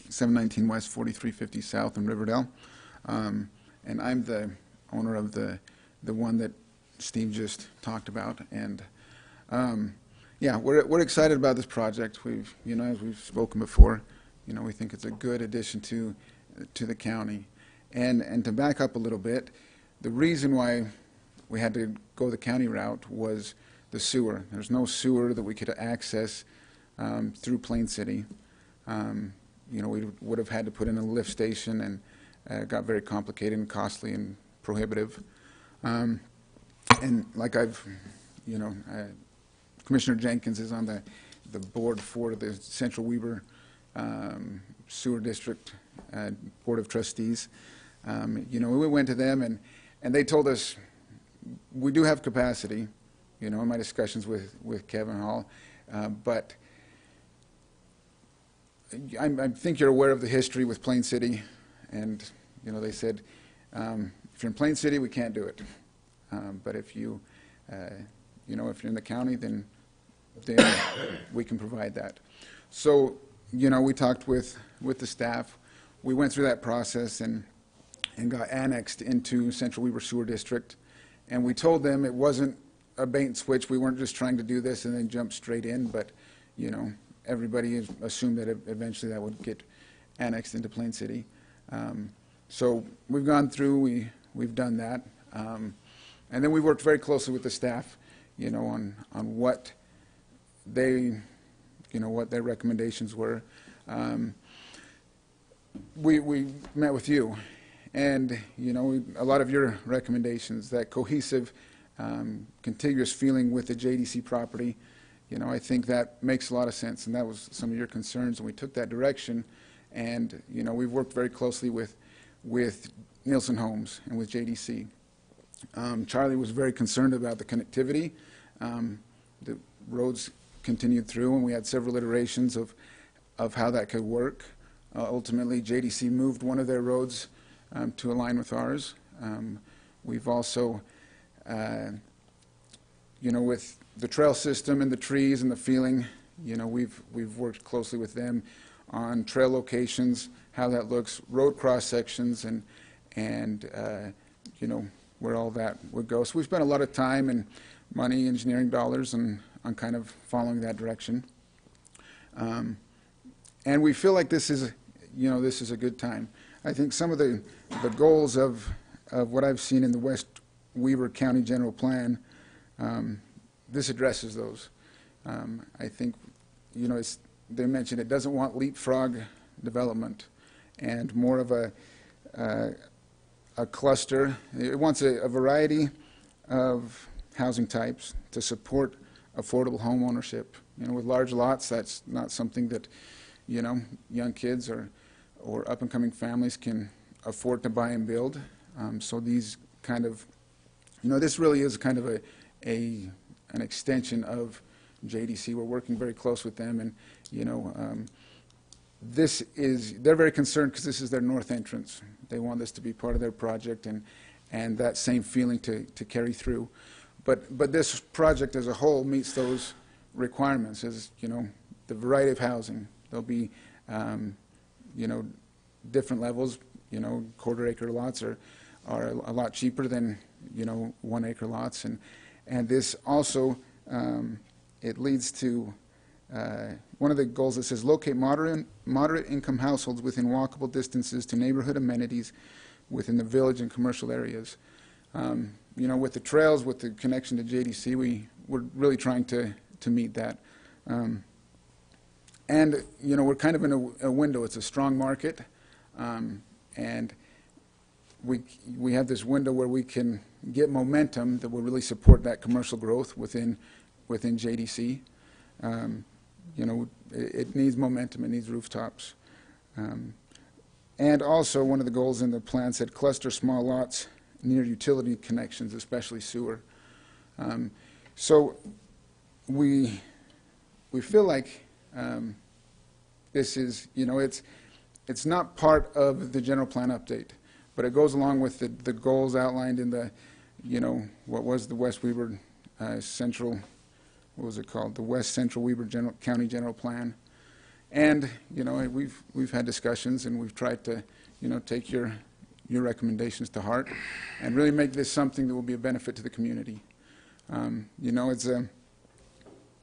719 West, 4350 South in Riverdale. And I'm the owner of the one that Steve just talked about. And yeah, we're excited about this project. We've, as we've spoken before, we think it's a good addition to the county. And to back up a little bit, the reason why we had to go the county route was the sewer. There's no sewer that we could access through Plain City. We would have had to put in a lift station, and it got very complicated and costly and prohibitive. And like Commissioner Jenkins is on the board for the Central Weber Sewer District Board of Trustees. We went to them, and they told us we do have capacity, in my discussions with Kevin Hall, but I think you're aware of the history with Plain City, and, they said, if you're in Plain City, we can't do it. But if you, if you're in the county, then we can provide that. So, we talked with the staff. We went through that process and got annexed into Central Weber Sewer District. And we told them it wasn't a bait and switch. We weren't just trying to do this and then jump straight in, but, everybody assumed that eventually that would get annexed into Plain City. So we've gone through, we've done that. And then we worked very closely with the staff, on what they, what their recommendations were. We met with you, and, a lot of your recommendations, that cohesive, contiguous feeling with the JDC property, I think that makes a lot of sense, and that was some of your concerns, and we took that direction. And, we've worked very closely with Nielsen Homes and with JDC. Charlie was very concerned about the connectivity. The roads continued through, and we had several iterations of how that could work. Ultimately, JDC moved one of their roads to align with ours. We've also, with the trail system and the trees and the feeling, we've worked closely with them on trail locations, how that looks, road cross sections, and where all that would go. So we spent a lot of time and money, engineering dollars, on kind of following that direction. And we feel like this is a good time. I think some of the goals of what I've seen in the West Weber County General Plan, this addresses those. I think, they mentioned it doesn't want leapfrog development and more of a cluster. It wants a variety of housing types to support affordable home ownership. With large lots, that's not something that, young kids or up-and-coming families can afford to buy and build. So these kind of, this really is kind of an extension of JDC. We're working very close with them, and they're very concerned because this is their north entrance. They want this to be part of their project, and that same feeling to carry through. But this project as a whole meets those requirements, as the variety of housing. There'll be different levels. Quarter-acre lots are a lot cheaper than 1-acre lots, and this also it leads to one of the goals that says locate moderate income households within walkable distances to neighborhood amenities within the village and commercial areas. You know, with the trails, with the connection to JDC, we're really trying to meet that. And, you know, we're kind of in a window. It's a strong market, and we have this window where we can get momentum that will really support that commercial growth within JDC. You know, it needs momentum, it needs rooftops. And also, one of the goals in the plan said cluster small lots near utility connections, especially sewer. So we feel like this is, you know, it's not part of the general plan update, but it goes along with the goals outlined in the, you know, what was the West Weber Central, what was it called? The West Central Weber County General Plan. And, you know, we've had discussions, and we've tried to, you know, take your recommendations to heart and really make this something that will be a benefit to the community. You know,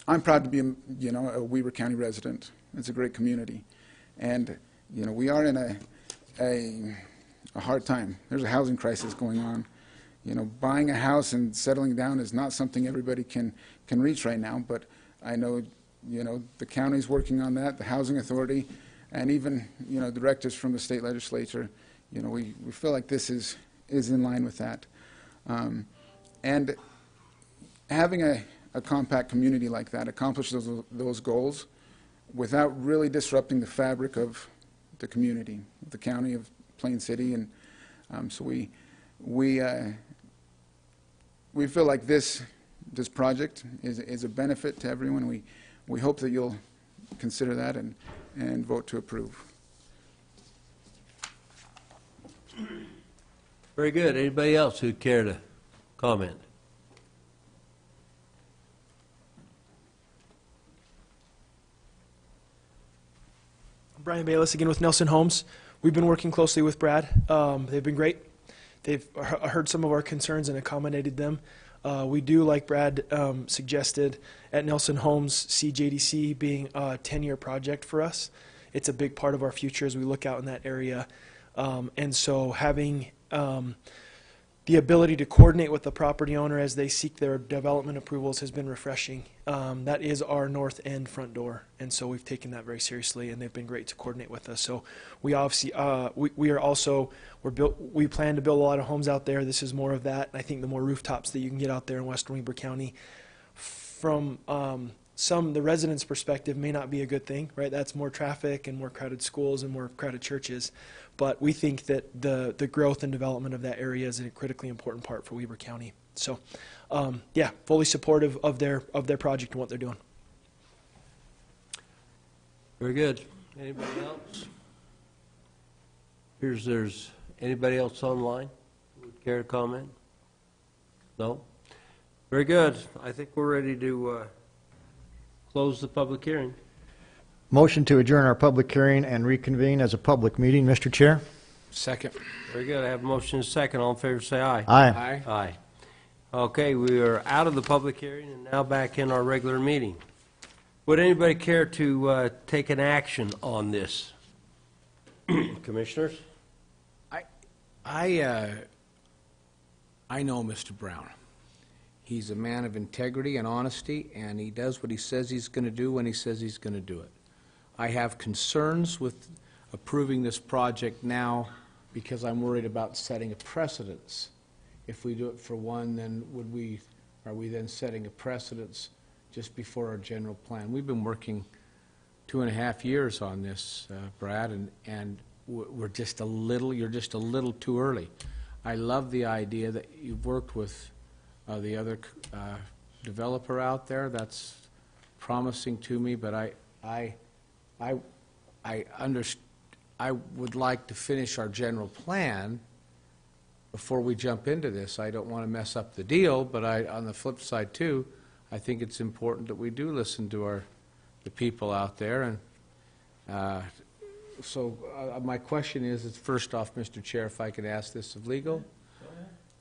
I'm proud to be, you know, a Weber County resident. It's a great community. And, you know, we are in a hard time. There's a housing crisis going on. You know, buying a house and settling down is not something everybody can reach right now, but I know, you know, the county's working on that, the Housing Authority, and even, you know, directives from the state legislature. You know, we feel like this is in line with that. And having a compact community like that accomplishes those goals without really disrupting the fabric of the community, the county of Plain City. And so we feel like this project is a benefit to everyone. We hope that you'll consider that and vote to approve. Very good. Anybody else who'd care to comment? Brian Bayless again with Nelson Homes. We've been working closely with Brad. They've been great. They've heard some of our concerns and accommodated them. We do, like Brad suggested, at Nelson Homes, see JDC being a 10-year project for us. It's a big part of our future as we look out in that area. And so having the ability to coordinate with the property owner as they seek their development approvals has been refreshing. That is our north end front door, and so we've taken that very seriously, and they've been great to coordinate with us. So we obviously we plan to build a lot of homes out there. This is more of that. I think the more rooftops that you can get out there in western Weber County, from the residents' perspective, may not be a good thing, right? That's more traffic and more crowded schools and more crowded churches. But we think that the growth and development of that area is a critically important part for Weber County. So, yeah, fully supportive of their project and what they're doing. Very good. Anybody else? There's anybody else online who would care to comment? No? Very good. I think we're ready to close the public hearing. Motion to adjourn our public hearing and reconvene as a public meeting, Mr. Chair. Second. Very good. I have a motion and a second. All in favor, say aye. Aye. Aye. Aye. Okay, we are out of the public hearing and now back in our regular meeting. Would anybody care to take an action on this? Commissioners? I know Mr. Brown. He's a man of integrity and honesty, and he does what he says he's going to do when he says he's going to do it. I have concerns with approving this project now because I'm worried about setting a precedence. If we do it for one, then are we then setting a precedence just before our general plan? We've been working 2.5 years on this, Brad, and you're just a little too early. I love the idea that you've worked with the other developer out there. That's promising to me, but I would like to finish our general plan before we jump into this. I don't want to mess up the deal, but on the flip side too, I think it's important that we do listen to the people out there. And so my question is, first off, Mr. Chair, if I could ask this of legal.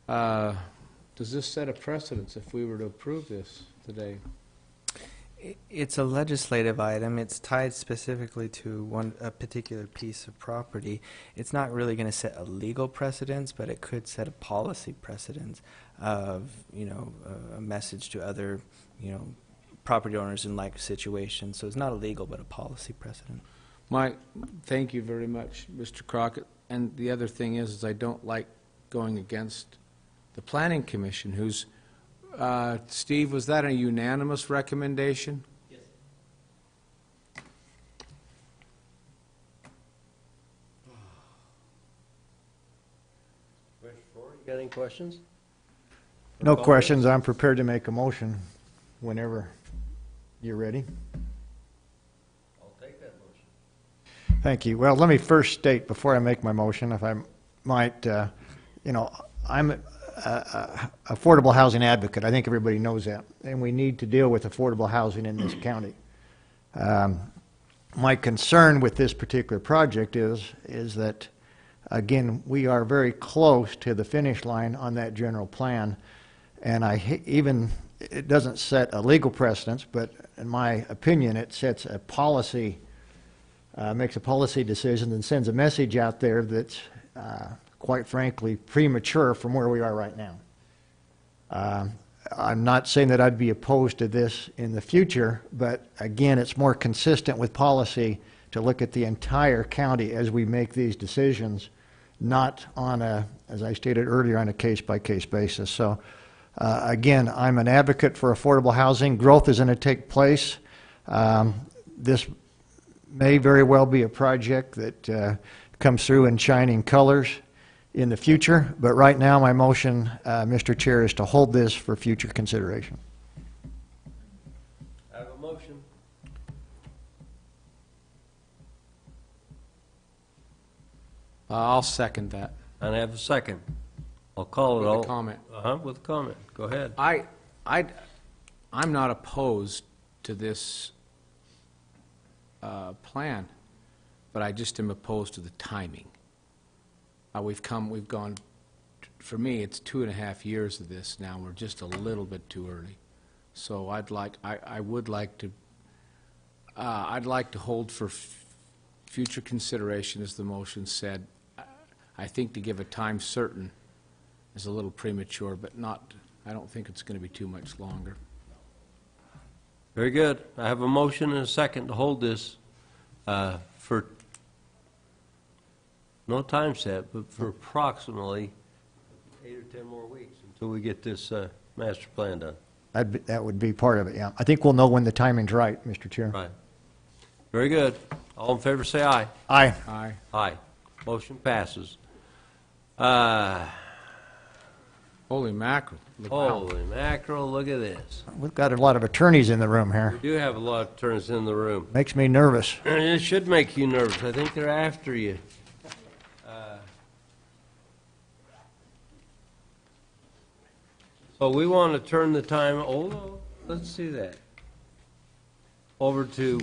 Does this set a precedence if we were to approve this today? It's a legislative item. It's tied specifically to a particular piece of property. It's not really going to set a legal precedence, but it could set a policy precedence of, a message to other, property owners in like situations. So it's not illegal, but a policy precedent. Thank you very much, Mr. Crockett. And the other thing is I don't like going against the Planning Commission, who's, Steve, was that a unanimous recommendation? Yes. You got any questions? No questions. I'm prepared to make a motion whenever you're ready. I'll take that motion. Thank you. Well, let me first state before I make my motion, if I might, I'm an affordable housing advocate. I think everybody knows that. And we need to deal with affordable housing in this county. My concern with this particular project is that, again, we are very close to the finish line on that general plan. And it doesn't set a legal precedence, but in my opinion, it sets a policy, makes a policy decision and sends a message out there that's, quite frankly, premature from where we are right now. I'm not saying that I'd be opposed to this in the future, but again, it's more consistent with policy to look at the entire county as we make these decisions, not on as I stated earlier, on a case-by-case basis. So, again, I'm an advocate for affordable housing. Growth is going to take place. This may very well be a project that comes through in shining colors in the future, but right now my motion, Mr. Chair, is to hold this for future consideration. I have a motion. I'll second that. And I have a second. I'll call it With all. a comment. With a comment. Go ahead. I'm not opposed to this plan, but I just am opposed to the timing. We've gone, for me, it's 2.5 years of this now. We're just a little bit too early. So I'd like to hold for future consideration, as the motion said. I think to give a time certain is a little premature, but I don't think it's going to be too much longer. Very good. I have a motion and a second to hold this for no time set, but for approximately 8 or 10 more weeks until we get this master plan done. That would be part of it, yeah. I think we'll know when the timing's right, Mr. Chair. Right. Very good. All in favor say aye. Aye. Aye. Aye. Motion passes. Holy mackerel. Look out. Holy mackerel, look at this. We've got a lot of attorneys in the room here. We do have a lot of attorneys in the room. Makes me nervous. And it should make you nervous. I think they're after you. So we want to turn the time, let's see that, over to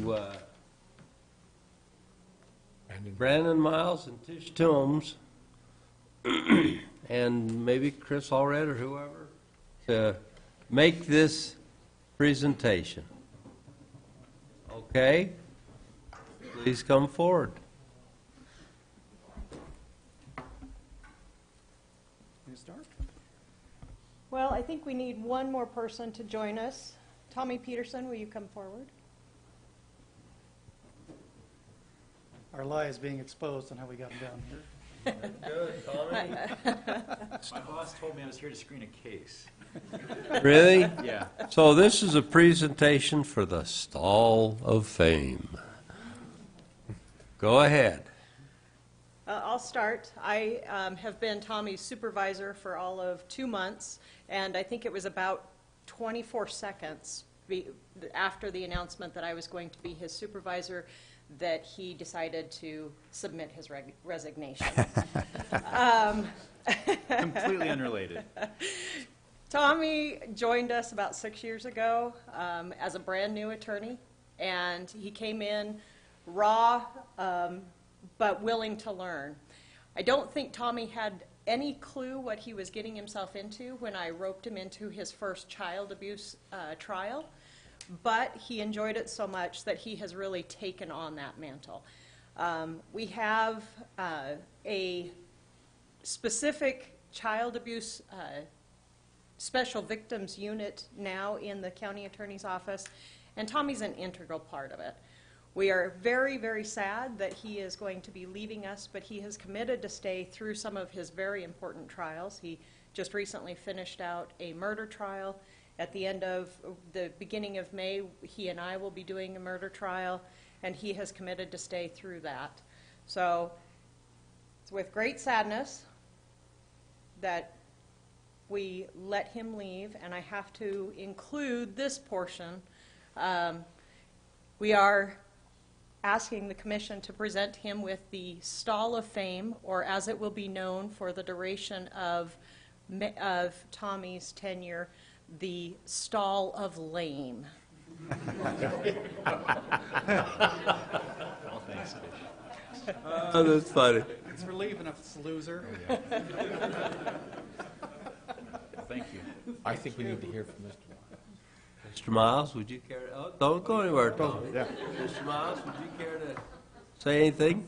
Brandon Miles and Tish Toombs, and maybe Chris Allred or whoever, to make this presentation. Okay? Please come forward. Well, I think we need one more person to join us. Tommy Peterson, will you come forward? Our lie is being exposed on how we got him down here. Good, Tommy. My boss told me I was here to screen a case. Really? Yeah. So this is a presentation for the Stall of Fame. Go ahead. I'll start. I have been Tommy's supervisor for all of 2 months, and I think it was about 24 seconds after the announcement that I was going to be his supervisor that he decided to submit his resignation. Completely unrelated. Tommy joined us about 6 years ago as a brand new attorney, and he came in raw, but willing to learn. I don't think Tommy had any clue what he was getting himself into when I roped him into his first child abuse trial. but he enjoyed it so much that he has really taken on that mantle. We have a specific child abuse special victims unit now in the county attorney's office, and Tommy's an integral part of it. We are very, very sad that he is going to be leaving us, but he has committed to stay through some of his very important trials. He just recently finished out a murder trial. At the end of the beginning of May, he and I will be doing a murder trial, and he has committed to stay through that. So it's with great sadness that we let him leave, and I have to include this portion. We are asking the commission to present him with the Stall of Fame, or as it will be known for the duration of Tommy's tenure, the Stall of Lame. Oh, that's funny. It's relieving if it's a loser. Thank you. I think we need to hear from Mr. Mr. Miles, would you care to, don't go anywhere, Tommy. Yeah. Mr. Miles, would you care to say anything?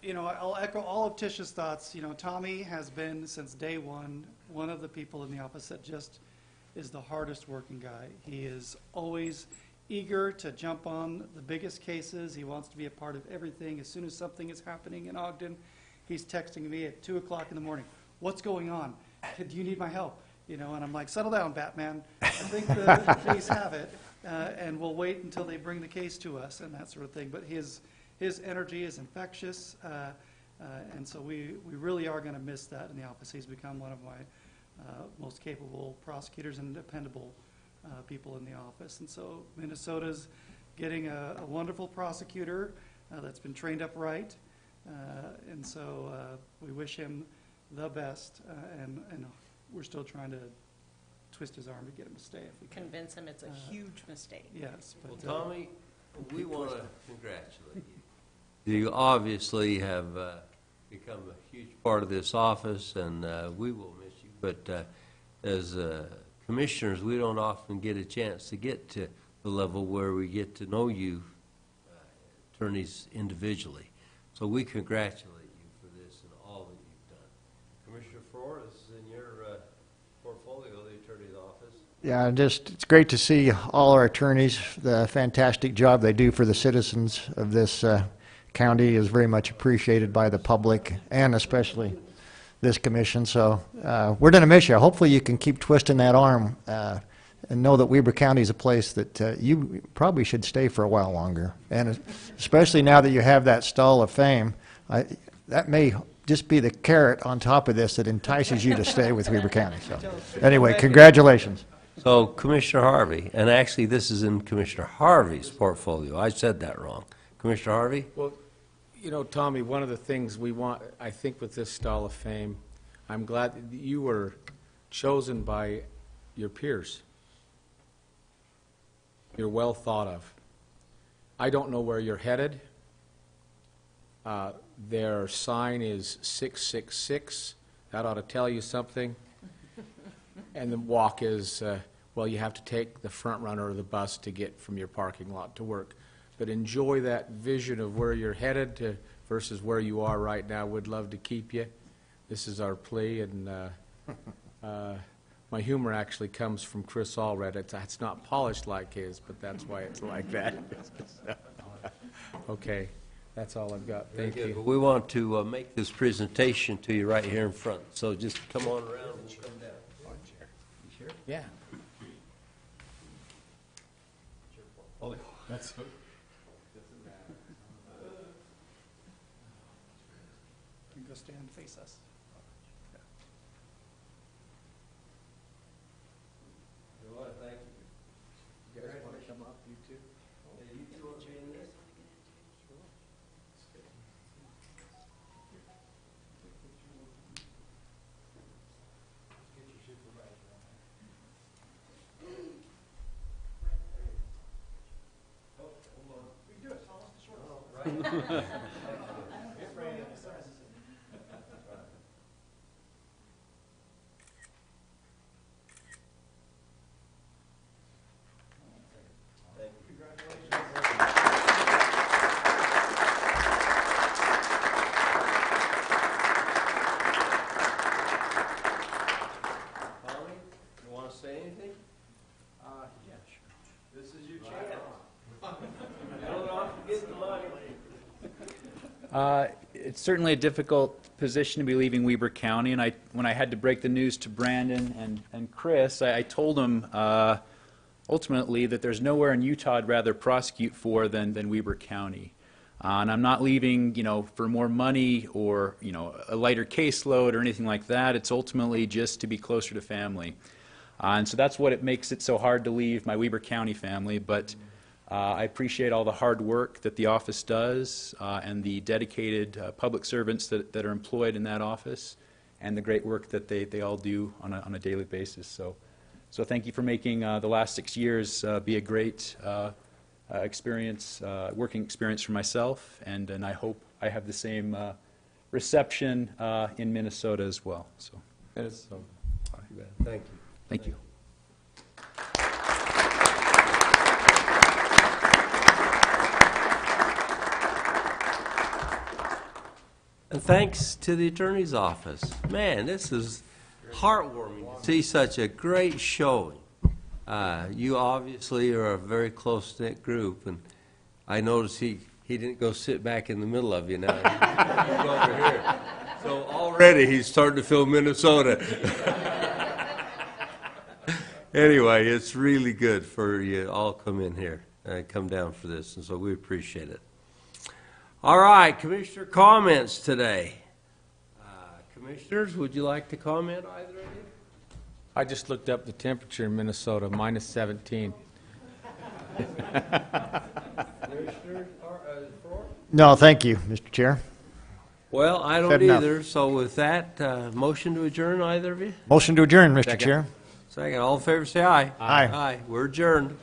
You know, I'll echo all of Tish's thoughts. You know, Tommy has been, since day one of the people in the office that just is the hardest working guy. He is always eager to jump on the biggest cases. He wants to be a part of everything. As soon as something is happening in Ogden, he's texting me at 2 o'clock in the morning. What's going on? Do you need my help? You know, and I'm like, settle down, Batman. I think the police have it, and we'll wait until they bring the case to us and that sort of thing. But his energy is infectious, and so we really are going to miss that in the office. He's become one of my most capable prosecutors and dependable people in the office. And so Minnesota's getting a wonderful prosecutor that's been trained up right, and so we wish him the best, and we're still trying to twist his arm to get him to stay if we can. Convince him it's a huge mistake. Yes. Well, Tommy, we want to congratulate you. You obviously have become a huge part of this office, and we will miss you. But as commissioners, we don't often get a chance to get to the level where we get to know you, attorneys, individually. So we congratulate you for this and all that you've done. Commissioner Farrar, this is in your portfolio, the attorney's office. Yeah, it's great to see all our attorneys. The fantastic job they do for the citizens of this county is very much appreciated by the public and especially this commission. So we're going to miss you. Hopefully you can keep twisting that arm and know that Weber County is a place that you probably should stay for a while longer. And especially now that you have that Stall of Fame, that may just be the carrot on top of this that entices you to stay with Weber County. So anyway, congratulations. So Commissioner Harvey, and actually this is in Commissioner Harvey's portfolio. I said that wrong. Commissioner Harvey? Well, you know, Tommy, one of the things we want, I think with this Stall of Fame, I'm glad that you were chosen by your peers. You're well thought of. I don't know where you're headed. Their sign is 666. That ought to tell you something. And the walk is, well, you have to take the front runner or the bus to get from your parking lot to work. But enjoy that vision of where you're headed to versus where you are right now. We'd love to keep you. This is our plea, and my humor actually comes from Chris Allred. It's not polished like his, but that's why it's like that. Okay, that's all I've got. Thank you. We want to make this presentation to you right here in front. So just come on around and come down. You sure? Yeah. Oh, that's so. You can go stand and face us. Thank you. You guys want to come up, you two? You two want to be in this? This is your chance. Hold on, get the money. It's certainly a difficult position to be leaving Weber County, and when I had to break the news to Brandon and Chris, I told them ultimately that there's nowhere in Utah I'd rather prosecute for than Weber County. And I'm not leaving, for more money or, a lighter caseload or anything like that. It's ultimately just to be closer to family. And so that's what it makes it so hard to leave my Weber County family. But I appreciate all the hard work that the office does and the dedicated public servants that are employed in that office and the great work that they all do on a daily basis. So thank you for making the last 6 years be a great experience, working experience for myself, and I hope I have the same reception in Minnesota as well. So, Minnesota. Thank you. Thank you. And thanks to the attorney's office. Man, this is heartwarming to see such a great showing. You obviously are a very close-knit group, and I noticed he didn't go sit back in the middle of you now. He's over here. So already he's starting to feel Minnesota. Anyway, it's really good for you all come in here and come down for this, and so we appreciate it. All right, Commissioner comments today. Commissioners, would you like to comment, either of you? I just looked up the temperature in Minnesota, minus 17. No, thank you, Mr. Chair. Well, I don't Said enough. either, so with that, motion to adjourn, either of you? Motion to adjourn, Mr. Second. Chair. Second, all in favor say aye. Aye. Aye, we're adjourned.